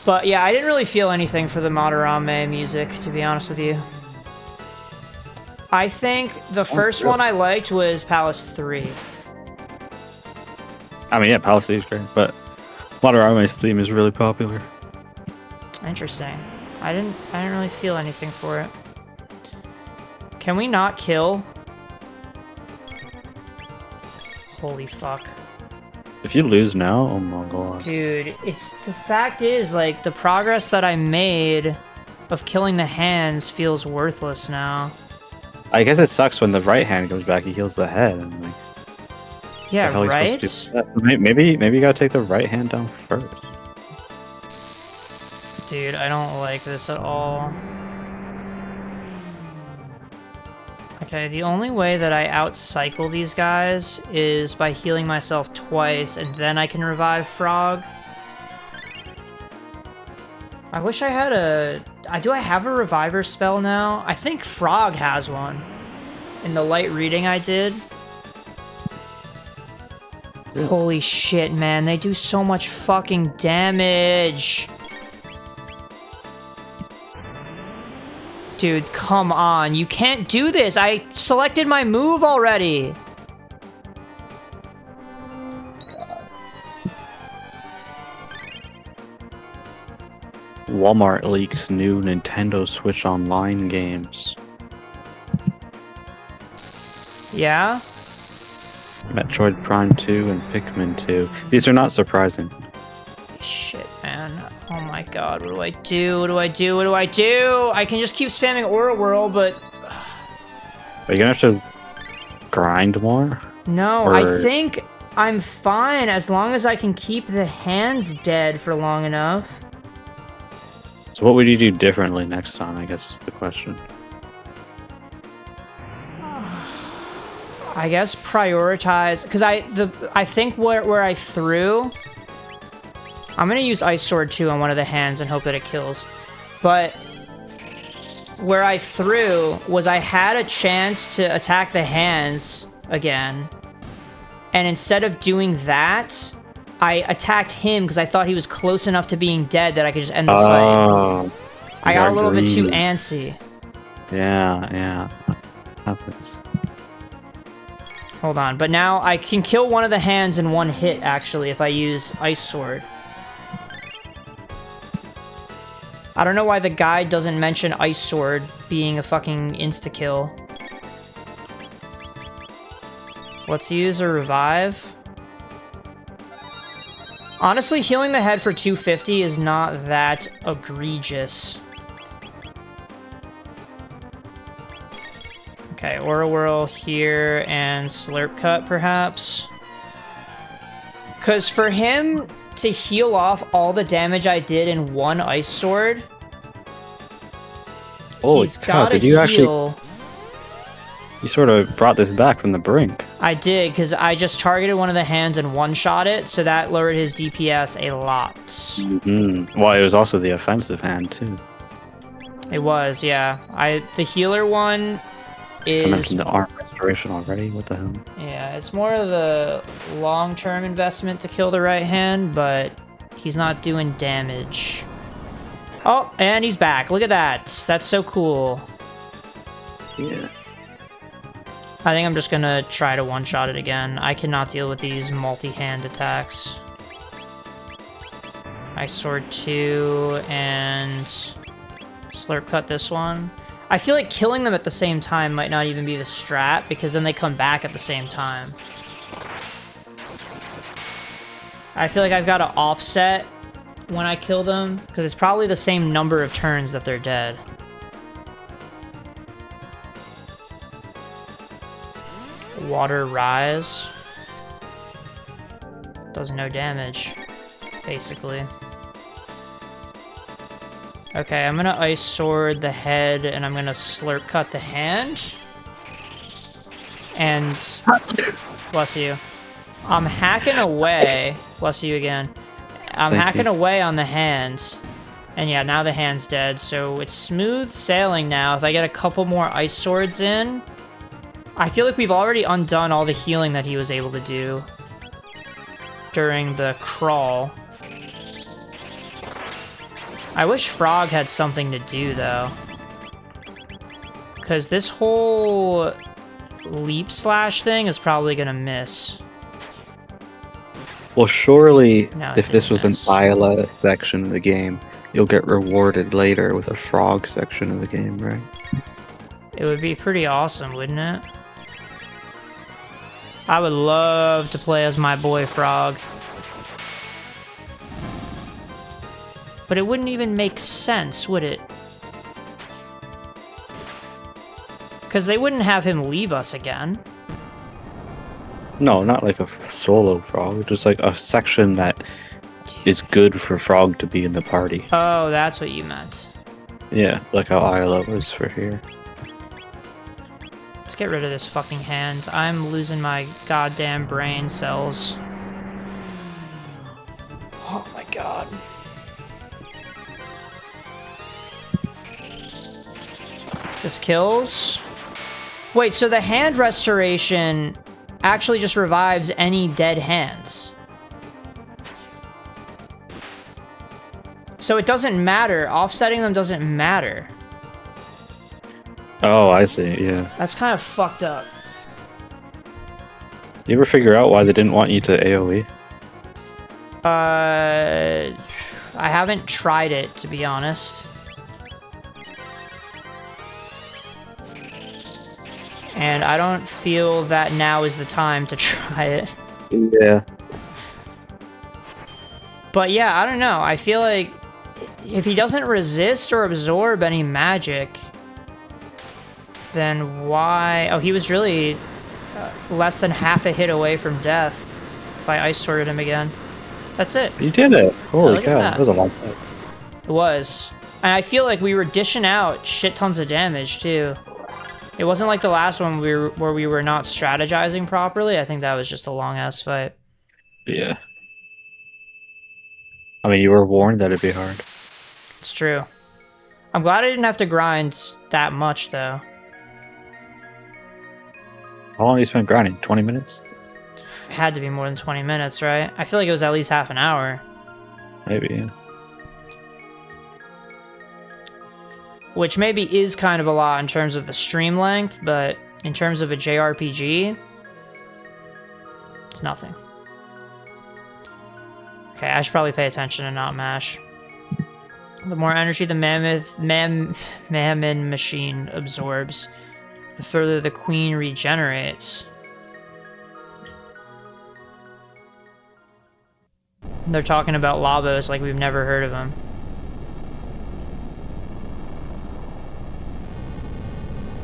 But yeah, I didn't really feel anything for the Madarame music, to be honest with you. I think the first one I liked was Palace 3. I mean, yeah, Palace is great, but Madarame's theme is really popular. Interesting. I didn't really feel anything for it. Can we not kill? Holy fuck. If you lose now, oh my god. Dude, the fact is, like, the progress that I made of killing the hands feels worthless now. I guess it sucks when the right hand goes back, he heals the head. And like, Yeah, the hell are you right? supposed to do? Maybe you gotta take the right hand down first. Dude, I don't like this at all. Okay, the only way that I outcycle these guys is by healing myself twice, and then I can revive Frog. I wish I had do I have a reviver spell now? I think Frog has one. In the light reading I did. Yeah. Holy shit, man. They do so much fucking damage. Dude, come on. You can't do this. I selected my move already. Walmart leaks new Nintendo Switch Online games. Yeah? Metroid Prime 2 and Pikmin 2. These are not surprising. Shit, man. Oh my god, what do I do? What do I do? What do I do? I can just keep spamming Aura Whirl, but... Are you gonna have to grind more? No, Or- I think I'm fine as long as I can keep the hands dead for long enough. So what would you do differently next time, I guess is the question. I guess prioritize... Because I think where I threw... I'm gonna use Ice Sword 2 on one of the hands and hope that it kills. But where I threw was I had a chance to attack the hands again. And instead of doing that, I attacked him because I thought he was close enough to being dead that I could just end the fight. I got a little bit too antsy. Yeah. Happens. Hold on, but now I can kill one of the hands in one hit, actually, if I use Ice Sword. I don't know why the guide doesn't mention Ice Sword being a fucking insta-kill. Let's use a revive. Honestly, healing the head for 250 is not that egregious. Okay, Aura Whirl here and Slurp Cut, perhaps. Because for him to heal off all the damage I did in one Ice Sword, he's gotta did you heal. actually... You sort of brought this back from the brink. I did, because I just targeted one of the hands and one-shot it, so that lowered his DPS a lot. Mm-hmm. Well, it was also the offensive hand, too. It was, yeah. The healer one is... I mentioned the arm restoration already. What the hell? Yeah, it's more of the long-term investment to kill the right hand, but he's not doing damage. Oh, and he's back. Look at that. That's so cool. Yeah. I think I'm just gonna try to one-shot it again. I cannot deal with these multi-hand attacks. Ice Sword 2 and Slurp Cut this one. I feel like killing them at the same time might not even be the strat, because then they come back at the same time. I feel like I've got to offset when I kill them, because it's probably the same number of turns that they're dead. Water Rise. Does no damage, basically. Okay, I'm gonna Ice Sword the head, and I'm gonna Slurp Cut the hand. And... bless you. I'm hacking away. Bless you again. I'm hacking away on the hand. And yeah, now the hand's dead, so it's smooth sailing now. If I get a couple more Ice Swords in... I feel like we've already undone all the healing that he was able to do during the crawl. I wish Frog had something to do, though. Because this whole leap slash thing is probably going to miss. Well, surely, No, if this was an Isla section of the game, you'll get rewarded later with a Frog section of the game, right? It would be pretty awesome, wouldn't it? I would love to play as my boy Frog. But it wouldn't even make sense, would it? Because they wouldn't have him leave us again. No, not like a solo Frog, just like a section that is good for Frog to be in the party. Oh, that's what you meant. Yeah, like how Isla was for here. Let's get rid of this fucking hand. I'm losing my goddamn brain cells. Oh my god. This kills. Wait, so the hand restoration actually just revives any dead hands. So it doesn't matter. Offsetting them doesn't matter. Oh, I see, yeah. That's kind of fucked up. You ever figure out why they didn't want you to AoE? I haven't tried it, to be honest. And I don't feel that now is the time to try it. Yeah. But yeah, I don't know. I feel like if he doesn't resist or absorb any magic, then why... Oh, he was really less than half a hit away from death if I Ice Sworded him again. That's it. You did it! Holy cow, that that was a long time. It was. And I feel like we were dishing out shit tons of damage, too. It wasn't like the last one where we were not strategizing properly. I think that was just a long-ass fight. Yeah. I mean, you were warned that it'd be hard. It's true. I'm glad I didn't have to grind that much, though. How long did you spend grinding? 20 minutes? It had to be more than 20 minutes, right? I feel like it was at least half an hour. Maybe, yeah. Which maybe is kind of a lot in terms of the stream length, but in terms of a JRPG, it's nothing. Okay, I should probably pay attention and not mash. The more energy the mammon machine absorbs, the further the queen regenerates. They're talking about Labos like we've never heard of him.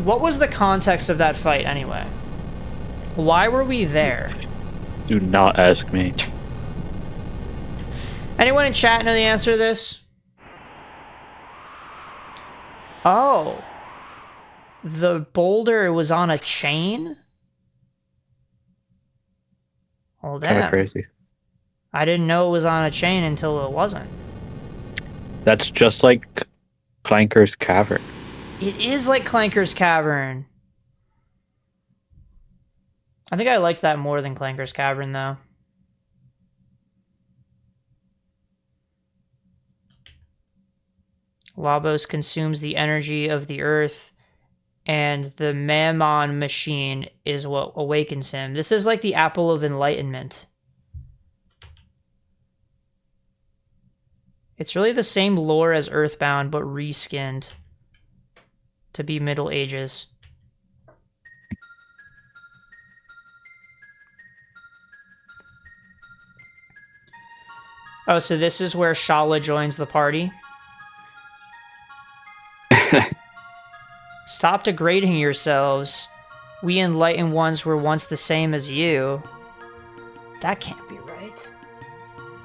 What was the context of that fight anyway? Why were we there? Do not ask me. Anyone in chat know the answer to this? Oh. The boulder was on a chain? Well, damn. Kind of crazy. I didn't know it was on a chain until it wasn't. That's just like Clanker's Cavern. It is like Clanker's Cavern. I think I liked that more than Clanker's Cavern, though. Labos consumes the energy of the earth, and the Mammon machine is what awakens him. This is like the Apple of Enlightenment. It's really the same lore as Earthbound, but reskinned to be Middle Ages. Oh, so this is where Shala joins the party? Stop degrading yourselves. We enlightened ones were once the same as you. That can't be right.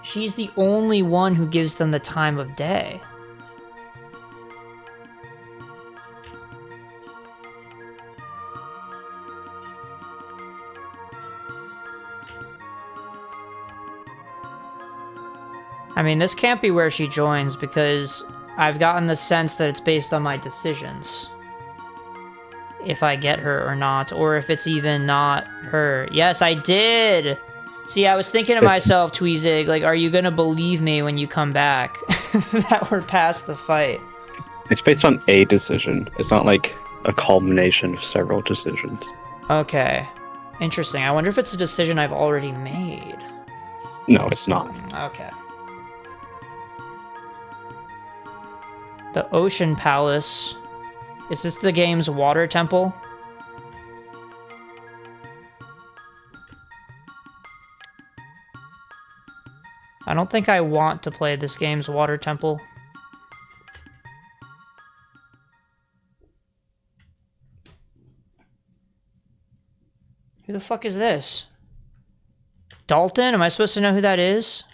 She's the only one who gives them the time of day. I mean, this can't be where she joins because I've gotten the sense that it's based on my decisions. If I get her or not, or if it's even not her. Yes, I did! See, I was thinking to myself, Tweezig, like, are you gonna believe me when you come back? That we're past the fight. It's based on a decision. It's not like a culmination of several decisions. Okay. Interesting. I wonder if it's a decision I've already made. No, it's not. Okay. The Ocean Palace. Is this the game's water temple? I don't think I want to play this game's water temple. Who the fuck is this? Dalton? Am I supposed to know who that is?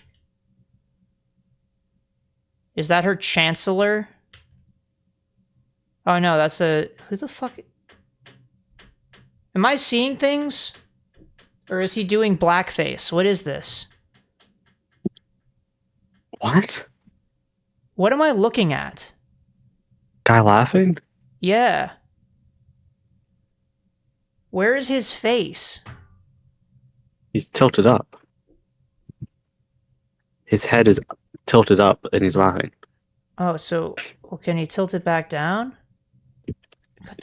Is that her chancellor? Oh no, that's a... Who the fuck... Am I seeing things? Or is he doing blackface? What is this? What? What am I looking at? Guy laughing? Yeah. Where is his face? He's tilted up. His head is tilted up and he's laughing. Oh, so... Well, can he tilt it back down?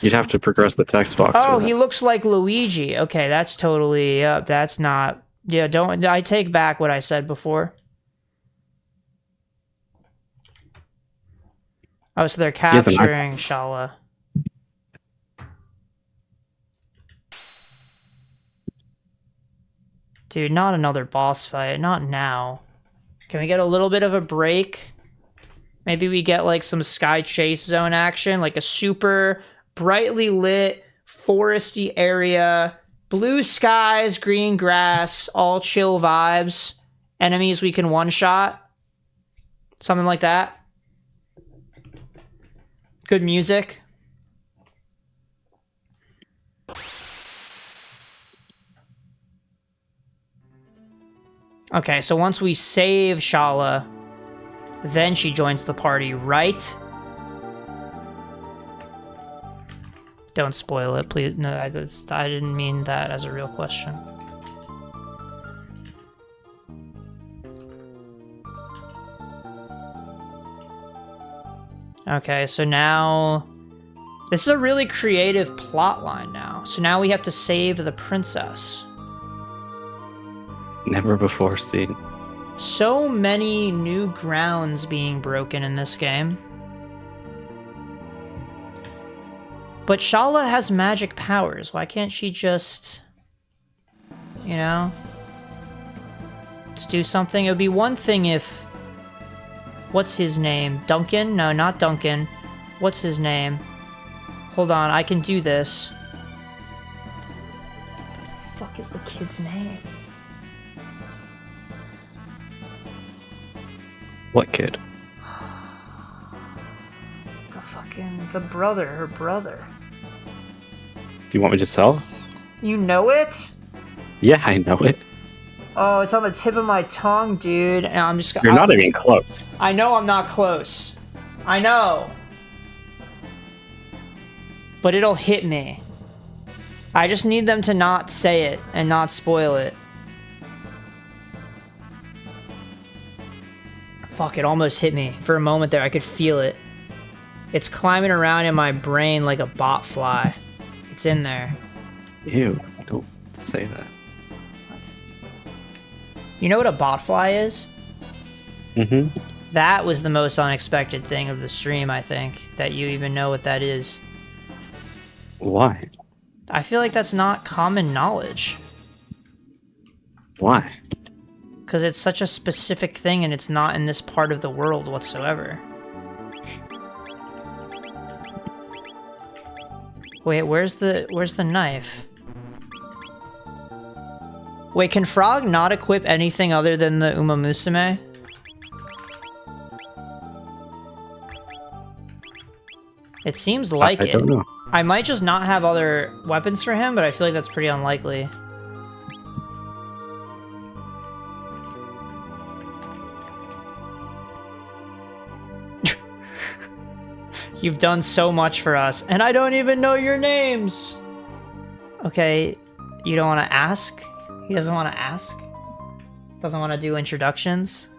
You'd have to progress the text box. Oh, he looks like Luigi. Okay, that's totally... that's not... Yeah, don't... I take back what I said before. Oh, so they're capturing Shala. Dude, not another boss fight. Not now. Can we get a little bit of a break? Maybe we get, like, some Sky Chase Zone action. Like a super brightly lit, foresty area. Blue skies, green grass, all chill vibes. Enemies we can one-shot. Something like that. Good music. Okay, so once we save Shala, then she joins the party, right? Don't spoil it, please. No, I didn't mean that as a real question. Okay, so now... This is a really creative plot line now. So now we have to save the princess. Never before seen. So many new grounds being broken in this game. But Shala has magic powers. Why can't she just, you know, let's do something? It would be one thing if, what's his name? Duncan? No, not Duncan. What's his name? Hold on, I can do this. What the fuck is the kid's name? What kid? The brother, her brother. Do you want me to tell? You know it? Yeah, I know it. Oh, it's on the tip of my tongue, dude. And I'm just. You're not even close. I know I'm not close. I know. But it'll hit me. I just need them to not say it and not spoil it. Fuck, it almost hit me. For a moment there, I could feel it. It's climbing around in my brain like a bot fly. It's in there. Ew, don't say that. What? You know what a bot fly is? Mm-hmm. That was the most unexpected thing of the stream, I think. That you even know what that is. Why? I feel like that's not common knowledge. Why? Because it's such a specific thing and it's not in this part of the world whatsoever. Wait, where's the knife? Wait, can Frog not equip anything other than the Uma Musume? It seems like it. I don't know. I might just not have other weapons for him, but I feel like that's pretty unlikely. You've done so much for us, and I don't even know your names! Okay, you don't want to ask? He doesn't want to ask? Doesn't want to do introductions?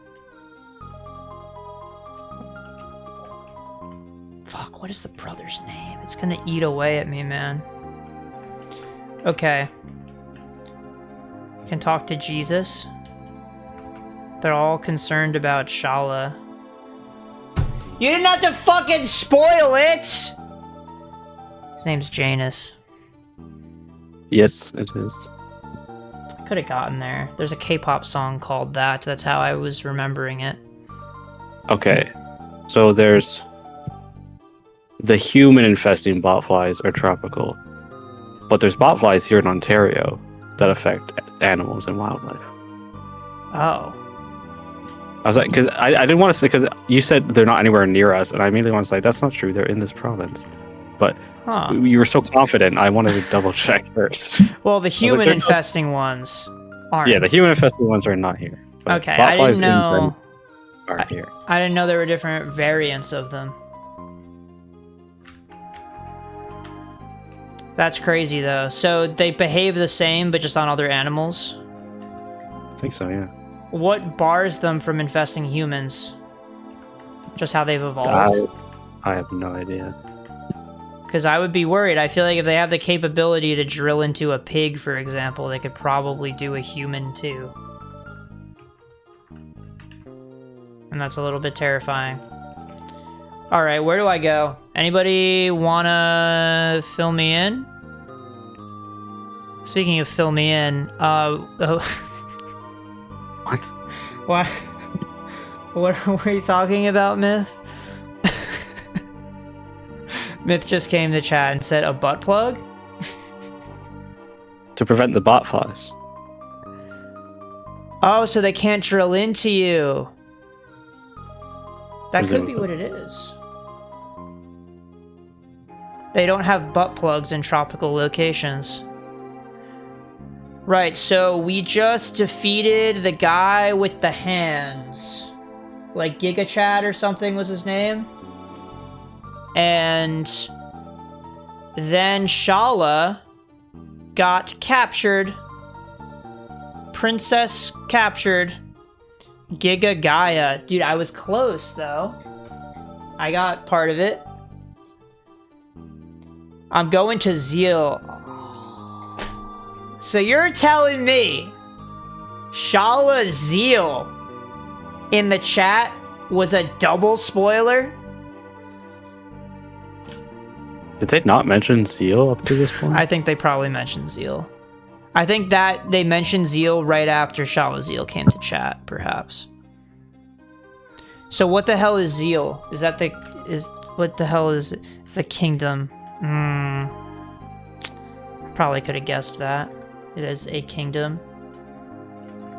Fuck, what is the brother's name? It's gonna eat away at me, man. Okay. You can talk to Jesus. They're all concerned about Shala. You didn't have to fucking spoil it! His name's Janus. Yes, it is. I could have gotten there. There's a K-pop song called that. That's how I was remembering it. Okay, so there's the human-infesting botflies are tropical, but there's botflies here in Ontario that affect animals and wildlife. Oh. I was like, because I didn't want to say, because you said they're not anywhere near us, and I immediately wanted to say, that's not true, they're in this province. But you were so confident, I wanted to double check first. Well, the human-infesting ones aren't. Yeah, the human-infesting ones are not here. Okay, I didn't know. Are here. I didn't know there were different variants of them. That's crazy, though. So they behave the same, but just on other animals? I think so, yeah. What bars them from infesting humans? Just how they've evolved? I have no idea. Because I would be worried. I feel like if they have the capability to drill into a pig, for example, they could probably do a human too. And that's a little bit terrifying. Alright, where do I go? Anybody wanna fill me in? Speaking of fill me in, What? What were you talking about, Myth? Myth just came to chat and said a butt plug? To prevent the botflies. Oh, so they can't drill into you. That could be what it is. They don't have butt plugs in tropical locations. Right, so we just defeated the guy with the hands. Like Giga Chad or something was his name. And then Shala got captured. Princess captured. Giga Gaia. Dude, I was close, though. I got part of it. I'm going to Zeal. So you're telling me Shala Zeal in the chat was a double spoiler. Did they not mention Zeal up to this point? I think they probably mentioned Zeal. I think that they mentioned Zeal right after Shalazeel came to chat, perhaps. So what the hell is Zeal? Is that the... What the hell is... It's the kingdom. Probably could have guessed that. It is a kingdom.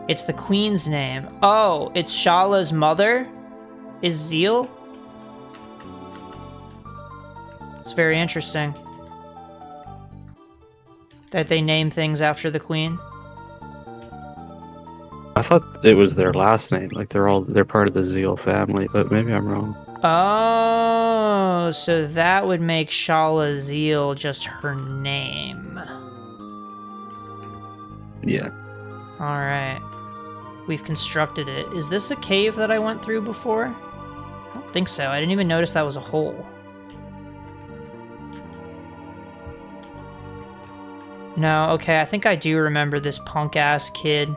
It's the queen's name. Oh, it's Shala's mother? Is Zeal? It's very interesting that they name things after the queen. I thought it was their last name. Like they're part of the Zeal family, but maybe I'm wrong. Oh, so that would make Shala Zeal just her name. Yeah. Alright. We've constructed it. Is this a cave that I went through before? I don't think so. I didn't even notice that was a hole. No, okay, I think I do remember this punk-ass kid.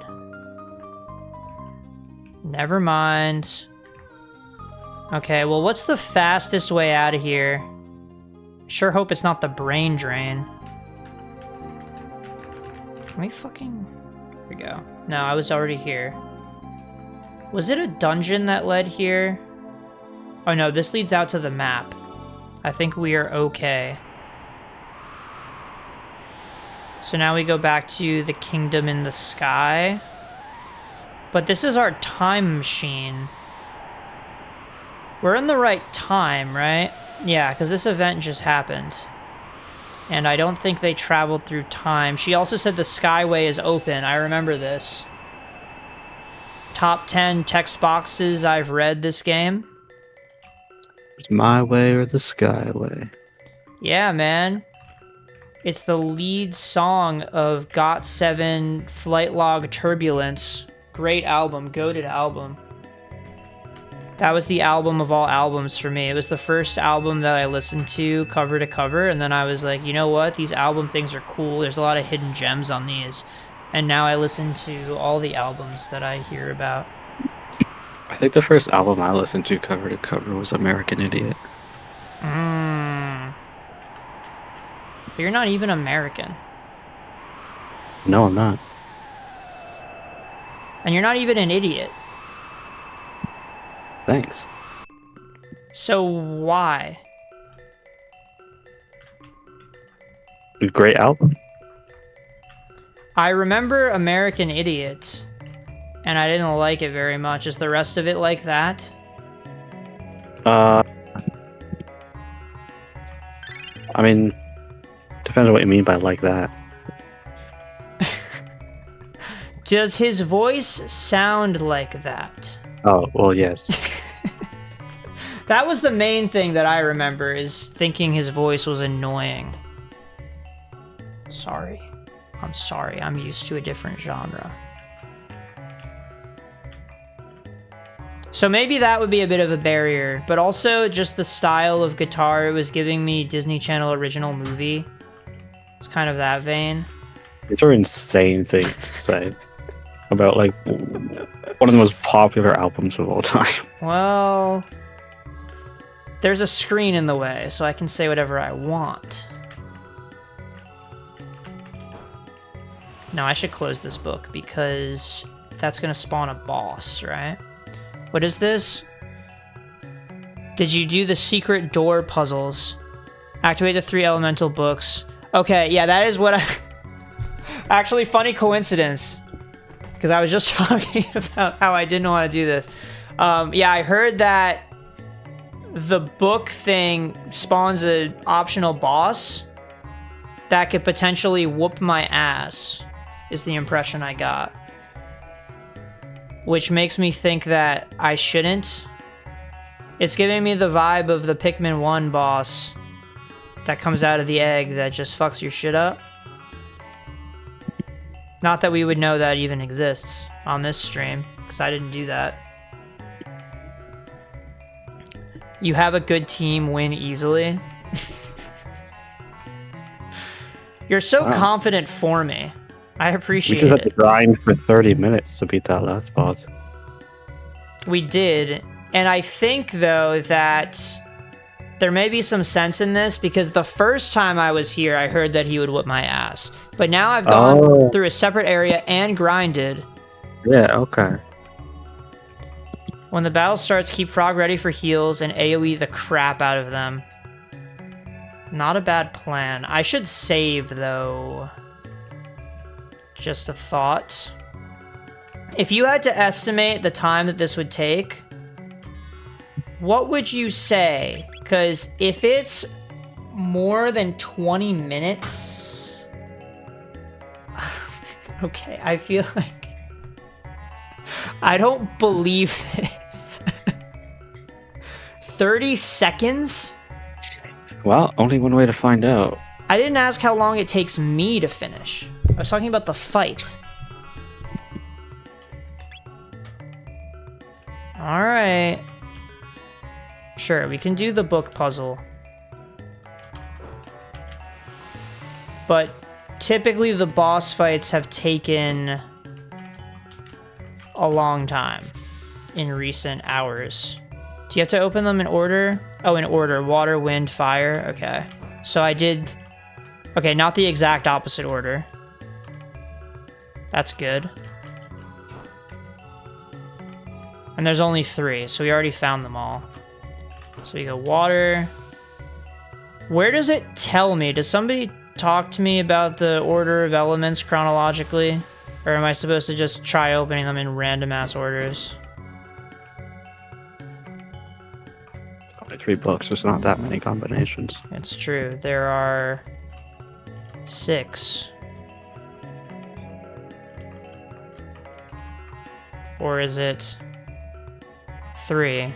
Never mind. Okay, well, what's the fastest way out of here? Sure hope it's not the brain drain. Can we fucking... Here we go. No, I was already here. Was it a dungeon that led here? Oh no, this leads out to the map. I think we are okay. So now we go back to the kingdom in the sky. But this is our time machine. We're in the right time, right? Yeah, because this event just happened. And I don't think they traveled through time. She also said the Skyway is open. I remember this. Top 10 text boxes I've read this game. It's my way or the Skyway. Yeah, man. It's the lead song of GOT7 Flight Log Turbulence. Great album, goated album. That was the album of all albums for me. It was the first album that I listened to cover to cover, and then I was like, you know what? These album things are cool. There's a lot of hidden gems on these. And now I listen to all the albums that I hear about. I think the first album I listened to cover was American Idiot. But you're not even American. No, I'm not. And you're not even an idiot. Thanks. So why? Great album. I remember American Idiot, and I didn't like it very much. Is the rest of it like that? I mean, depends on what you mean by like that. Does his voice sound like that? Oh, well, yes. That was the main thing that I remember, is thinking his voice was annoying. Sorry. I'm sorry. I'm used to a different genre. So maybe that would be a bit of a barrier, but also just the style of guitar it was giving me Disney Channel original movie. It's kind of that vein. These are insane things to say about, like, one of the most popular albums of all time. Well, there's a screen in the way, so I can say whatever I want. No, I should close this book, because that's going to spawn a boss, right? What is this? Did you do the secret door puzzles? Activate the 3 elemental books. Okay, yeah, that is what I... Actually, funny coincidence. Because I was just talking about how I didn't want to do this. Yeah, I heard that the book thing spawns an optional boss that could potentially whoop my ass, is the impression I got. Which makes me think that I shouldn't. It's giving me the vibe of the Pikmin 1 boss that comes out of the egg that just fucks your shit up. Not that we would know that even exists on this stream, because I didn't do that. You have a good team, win easily. You're so confident for me. I appreciate it. We just had to grind for 30 minutes to beat that last boss. We did. And I think, though, that there may be some sense in this, because the first time I was here, I heard that he would whip my ass. But now I've gone through a separate area and grinded. Yeah, okay. When the battle starts, keep Frog ready for heals and AoE the crap out of them. Not a bad plan. I should save, though. Just a thought. If you had to estimate the time that this would take, what would you say? Because if it's more than 20 minutes... Okay, I feel like... I don't believe this. 30 seconds? Well, only one way to find out. I didn't ask how long it takes me to finish. I was talking about the fight. Alright. Sure, we can do the book puzzle. But typically the boss fights have taken a long time in recent hours. Do you have to open them in order? Oh, in order. Water, wind, fire. Okay. So I did... Okay, not the exact opposite order. That's good. And there's only 3, so we already found them all. So we go water. Where does it tell me? Does somebody talk to me about the order of elements chronologically? Or am I supposed to just try opening them in random-ass orders? Only 3 books, there's not that many combinations. It's true. There are 6. Or is it 3?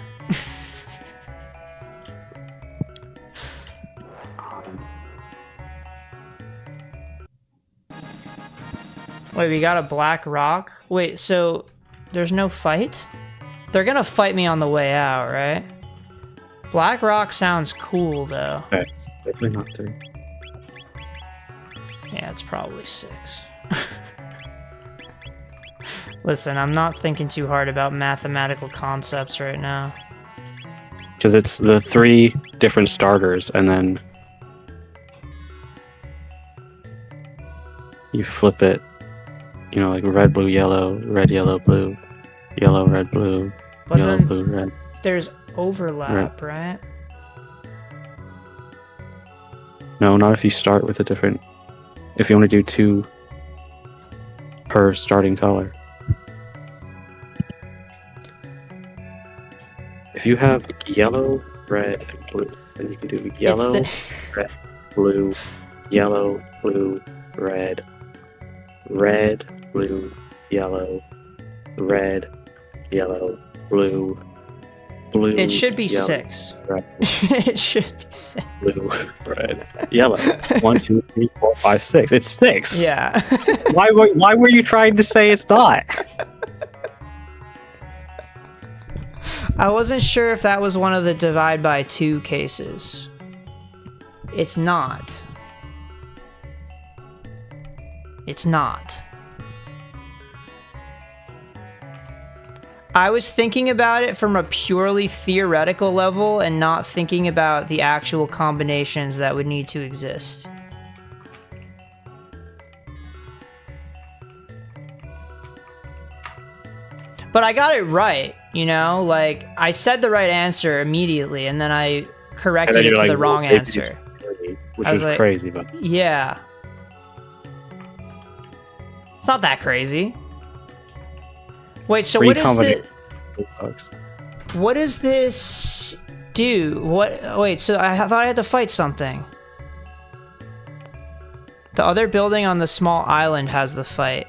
Wait, we got a black rock? Wait, so there's no fight? They're gonna fight me on the way out, right? Black rock sounds cool, though. 6. Definitely not 3. Yeah, it's probably 6. Listen, I'm not thinking too hard about mathematical concepts right now. Because it's the 3 different starters, and then you flip it, you know, like red, blue, yellow, blue, yellow, red, blue, But yellow, then blue, red. there's overlap, right? No, not if you start with a different... If you want to do 2 per starting color. If you have yellow, red, and blue, then you can do yellow, red, blue, yellow, blue, red, red, blue, yellow, red, yellow, blue, blue. It should be yellow, 6. red, It should be 6. blue, red, yellow. 1, 2, 3, 4, 5, 6. It's 6. Yeah. Why were you trying to say it's not? I wasn't sure if that was one of the divide by 2 cases. It's not. It's not. I was thinking about it from a purely theoretical level and not thinking about the actual combinations that would need to exist. But I got it right, you know? Like, I said the right answer immediately, and then I corrected it to the wrong answer. Which is like, crazy, but... Yeah. It's not that crazy. Wait, so what is the... What does this do? What? Wait, so I thought I had to fight something. The other building on the small island has the fight.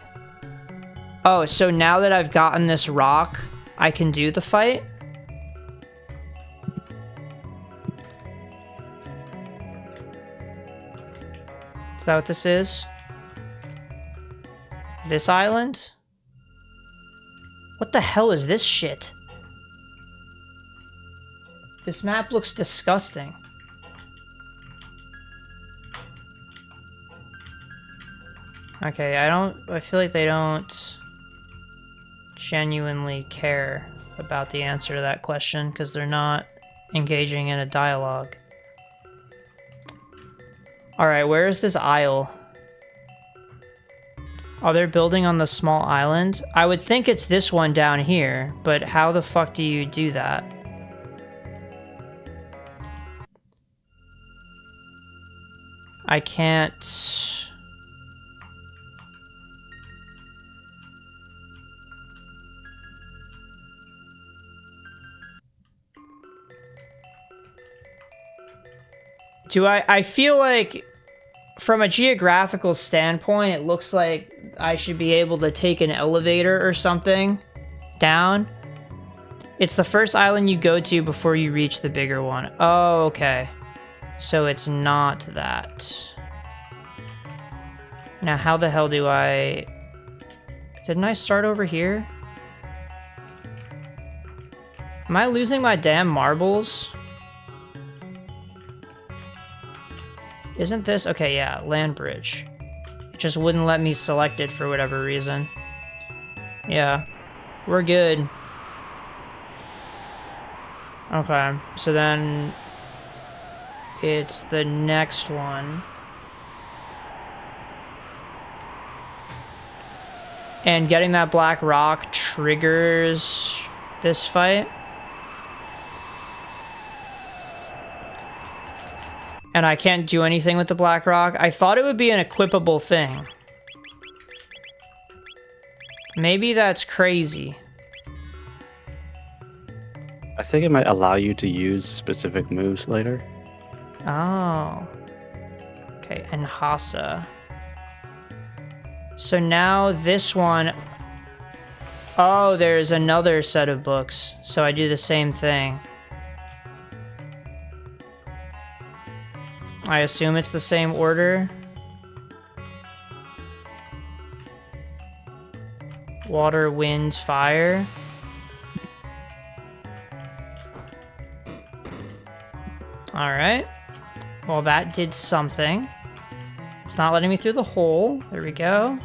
Oh, so now that I've gotten this rock, I can do the fight? Is that what this is? This island? What the hell is this shit? This map looks disgusting. Okay, I feel like they don't... genuinely care about the answer to that question because they're not engaging in a dialogue. Alright, where is this isle? Oh, they're building on the small island? I would think it's this one down here, but how the fuck do you do that? I can't... I feel like from a geographical standpoint, it looks like I should be able to take an elevator or something down. It's the first island you go to before you reach the bigger one. Oh, okay. So it's not that. Now, how the hell do I... Didn't I start over here? Am I losing my damn marbles? Isn't this... Okay, yeah, land bridge. It just wouldn't let me select it for whatever reason. Yeah, we're good. Okay, so then it's the next one. And getting that black rock triggers this fight. And I can't do anything with the black rock. I thought it would be an equipable thing. Maybe that's crazy. I think it might allow you to use specific moves later. Oh. Okay, and Hasa. So now this one... Oh, there's another set of books. So I do the same thing. I assume it's the same order. Water, wind, fire. Alright. Well, that did something. It's not letting me through the hole. There we go.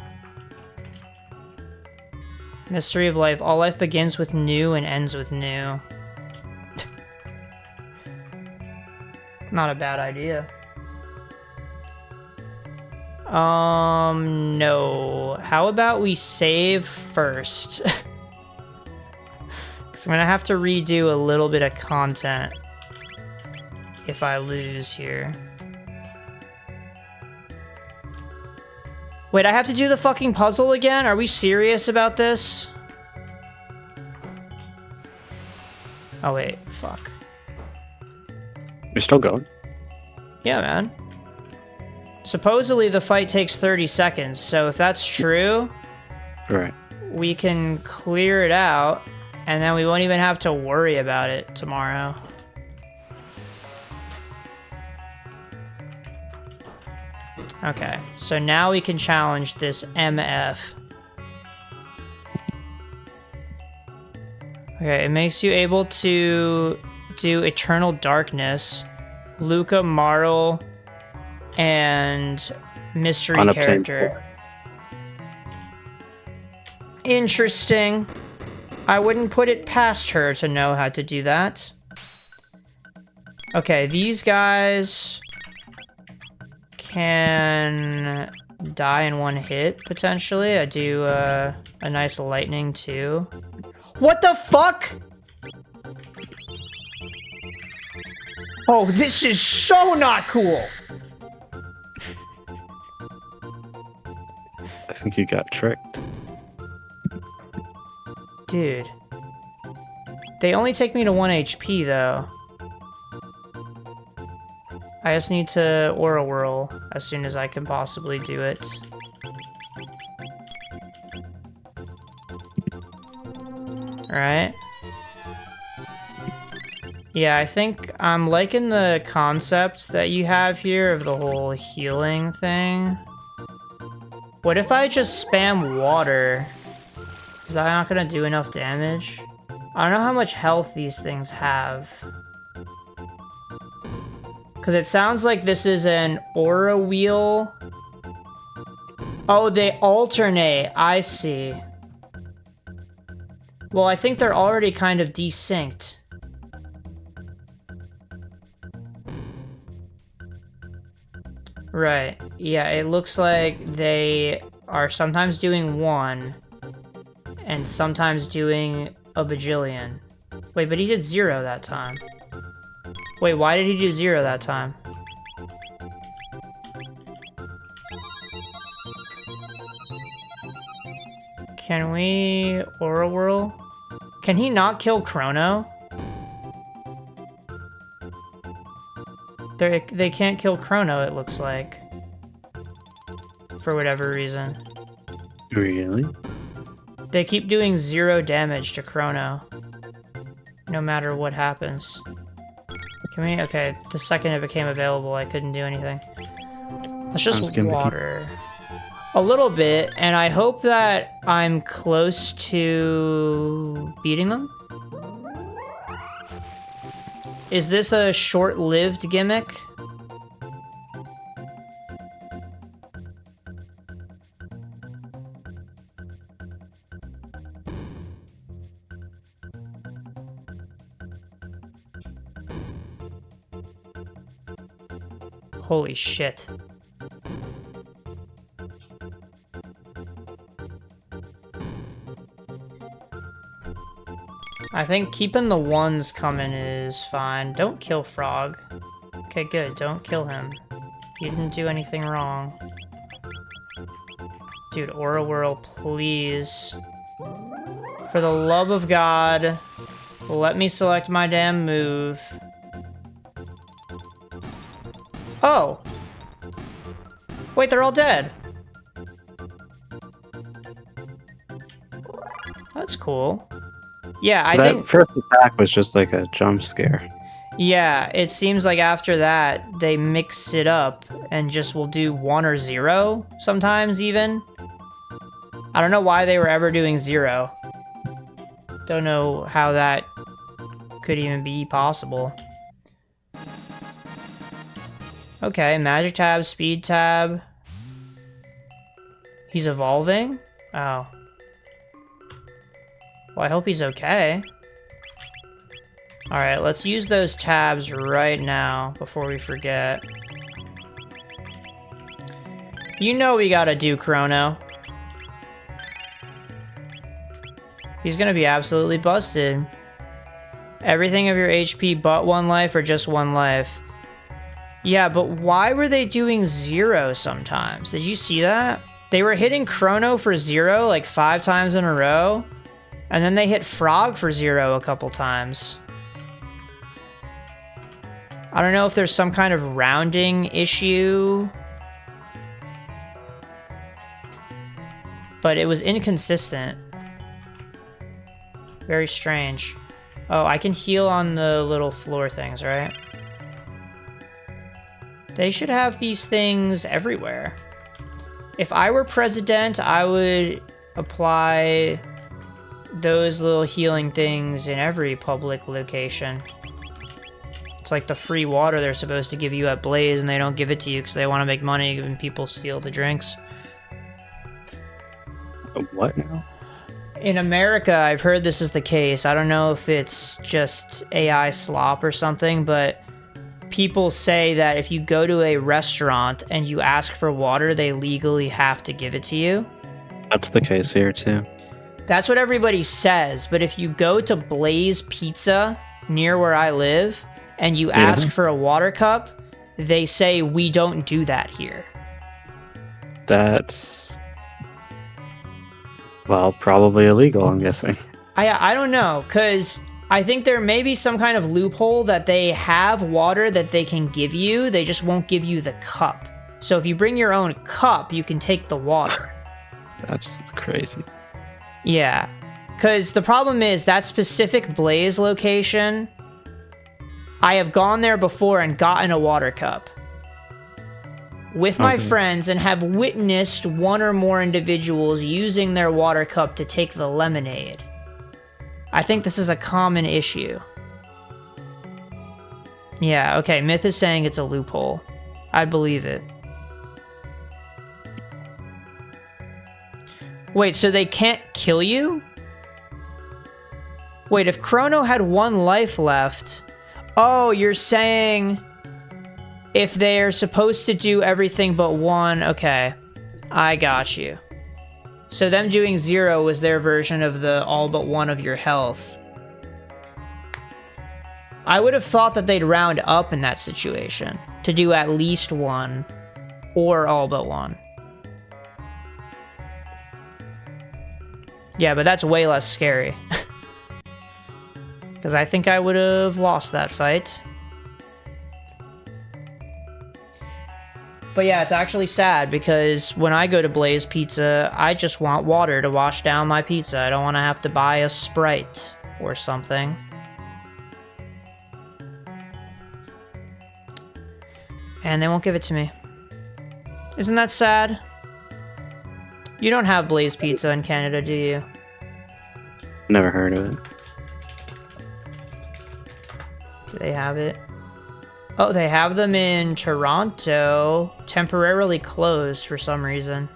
Mystery of life. All life begins with new and ends with new. Not a bad idea. No. How about we save first? Because I'm gonna have to redo a little bit of content if I lose here. Wait, I have to do the fucking puzzle again? Are we serious about this? Oh wait, fuck. You're still going? Yeah, man. Supposedly the fight takes 30 seconds, so if that's true, Right. we can clear it out, and then we won't even have to worry about it tomorrow. Okay, so now we can challenge this MF. Okay, it makes you able to do Eternal Darkness, Luca, Marl, and Mystery Unobtained. Character. Interesting. I wouldn't put it past her to know how to do that. Okay, these guys can die in one hit, potentially. I do a nice lightning, too. What the fuck? Oh, this is so not cool! I think you got tricked. Dude. They only take me to 1 HP, though. I just need to Aura Whirl as soon as I can possibly do it. Right? Yeah, I think I'm liking the concept that you have here of the whole healing thing. What if I just spam water? Is that not gonna do enough damage? I don't know how much health these things have. Because it sounds like this is an aura wheel. Oh, they alternate. I see. Well, I think they're already kind of desynced. Right. Yeah, it looks like they are sometimes doing 1 and sometimes doing a bajillion. Wait, but he did 0 that time. Wait, why did he do 0 that time? Can we Aura Whirl? Can he not kill Chrono? They can't kill Chrono, it looks like. For whatever reason. Really? They keep doing 0 damage to Chrono. No matter what happens. Can we? Okay, the second it became available, I couldn't do anything. Let's just water. A little bit, and I hope that I'm close to beating them. Is this a short-lived gimmick? Holy shit. I think keeping the 1s coming is fine. Don't kill Frog. Okay, good. Don't kill him. He didn't do anything wrong. Dude, Aura Whirl, please. For the love of God, let me select my damn move. Oh! Wait, they're all dead. That's cool. Yeah, I think... That first attack was just like a jump scare. Yeah, it seems like after that, they mix it up and just will do 1 or 0, sometimes even. I don't know why they were ever doing 0. Don't know how that could even be possible. Okay, magic tab, speed tab. He's evolving? Oh. Well, I hope he's okay. Alright, let's use those tabs right now before we forget. You know we gotta do Chrono. He's gonna be absolutely busted. Everything of your HP but 1 life or just 1 life? Yeah, but why were they doing 0 sometimes? Did you see that? They were hitting Chrono for 0 like 5 times in a row, and then they hit Frog for 0 a couple times. I don't know if there's some kind of rounding issue, but it was inconsistent. Very strange. Oh, I can heal on the little floor things, right? They should have these things everywhere. If I were president, I would apply those little healing things in every public location. It's like the free water they're supposed to give you at Blaze, and they don't give it to you because they want to make money when people steal the drinks. What now? In America, I've heard this is the case. I don't know if it's just AI slop or something, but people say that if you go to a restaurant and you ask for water, they legally have to give it to you. That's the case here, too. That's what everybody says, but if you go to Blaze Pizza near where I live and you ask for a water cup, they say we don't do that here. That's... well, probably illegal, I'm guessing. I don't know, because I think there may be some kind of loophole that they have water that they can give you, they just won't give you the cup. So if you bring your own cup, you can take the water. That's crazy. Yeah, because the problem is that specific Blaze location, I have gone there before and gotten a water cup with my friends and have witnessed 1 or more individuals using their water cup to take the lemonade. I think this is a common issue. Yeah, okay, Myth is saying it's a loophole. I believe it. Wait, so they can't kill you? Wait, if Chrono had 1 life left... Oh, you're saying... If they're supposed to do everything but 1... Okay. I got you. So them doing 0 was their version of the all but 1 of your health. I would have thought that they'd round up in that situation to do at least 1 or all but 1. Yeah, but that's way less scary. Because I think I would have lost that fight. But yeah, it's actually sad because when I go to Blaze Pizza, I just want water to wash down my pizza. I don't want to have to buy a Sprite or something. And they won't give it to me. Isn't that sad? You don't have Blaze Pizza in Canada, do you? Never heard of it. Do they have it? Oh, they have them in Toronto. Temporarily closed for some reason.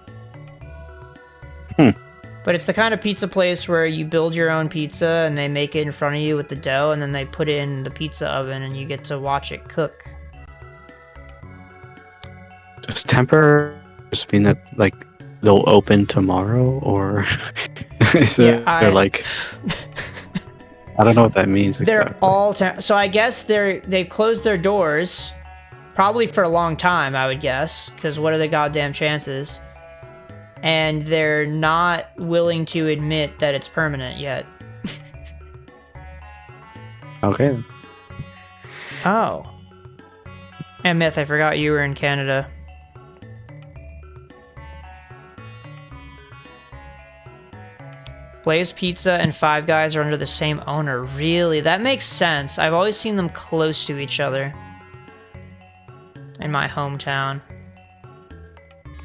But it's the kind of pizza place where you build your own pizza and they make it in front of you with the dough and then they put it in the pizza oven and you get to watch it cook. Does temporary just mean that, like, they'll open tomorrow, or is there, like... I don't know what that means exactly. They're all... So I guess they've closed their doors, probably for a long time, I would guess, because what are the goddamn chances? And they're not willing to admit that it's permanent yet. Okay. Oh. And Myth, I forgot you were in Canada. Blaze Pizza and Five Guys are under the same owner. Really? That makes sense. I've always seen them close to each other in my hometown.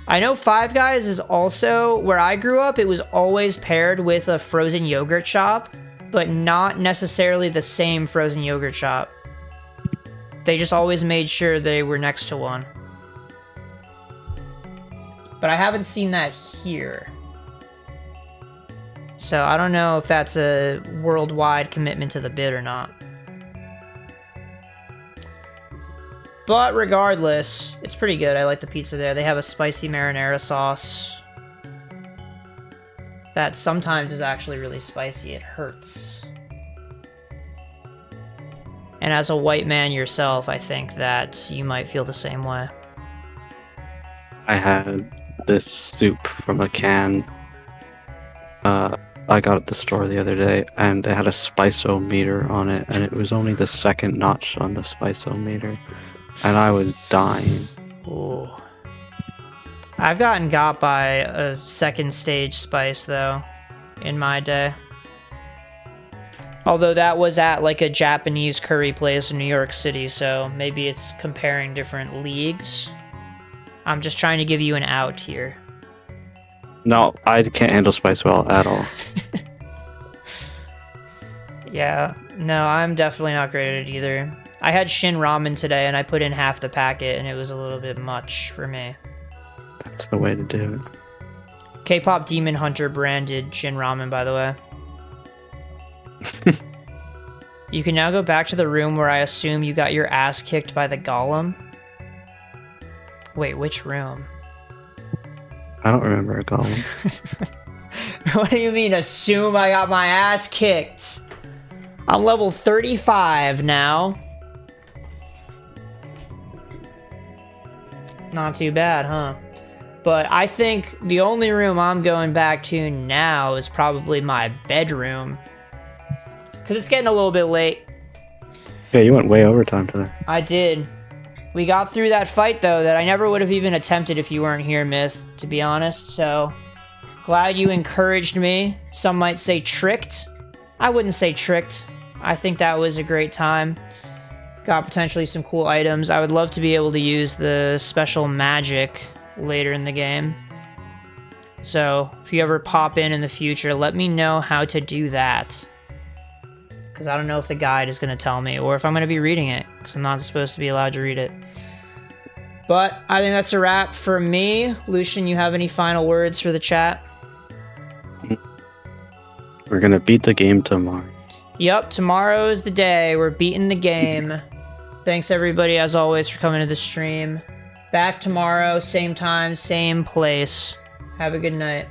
I know Five Guys is also, where I grew up, it was always paired with a frozen yogurt shop, but not necessarily the same frozen yogurt shop. They just always made sure they were next to one. But I haven't seen that here. So I don't know if that's a worldwide commitment to the bid or not. But regardless, it's pretty good. I like the pizza there. They have a spicy marinara sauce that sometimes is actually really spicy. It hurts. And as a white man yourself, I think that you might feel the same way. I had this soup from a can I got at the store the other day, and it had a spice-o-meter on it, and it was only the second notch on the spice-o-meter, and I was dying. Ooh. I've gotten got by a second stage spice, though, in my day. Although that was at, like, a Japanese curry place in New York City, so maybe it's comparing different leagues. I'm just trying to give you an out here. No, I can't handle spice well at all. Yeah, no, I'm definitely not great at it either. I had Shin Ramen today, and I put in half the packet, and it was a little bit much for me. That's the way to do it. K-pop Demon Hunter branded Shin Ramen, by the way. You can now go back to the room where I assume you got your ass kicked by the golem. Wait, which room? I don't remember a golem. What do you mean, assume I got my ass kicked? I'm level 35 now. Not too bad, huh? But I think the only room I'm going back to now is probably my bedroom. Because it's getting a little bit late. Yeah, you went way overtime today. I did. We got through that fight, though, that I never would have even attempted if you weren't here, Myth, to be honest. So, glad you encouraged me. Some might say tricked. I wouldn't say tricked. I think that was a great time. Got potentially some cool items. I would love to be able to use the special magic later in the game. So, if you ever pop in the future, let me know how to do that. Because I don't know if the guide is going to tell me, or if I'm going to be reading it, because I'm not supposed to be allowed to read it. But I think that's a wrap for me. Lucian, you have any final words for the chat? We're going to beat the game tomorrow. Yep, tomorrow's the day. We're beating the game. Thanks everybody, as always, for coming to the stream. Back tomorrow, same time, same place. Have a good night.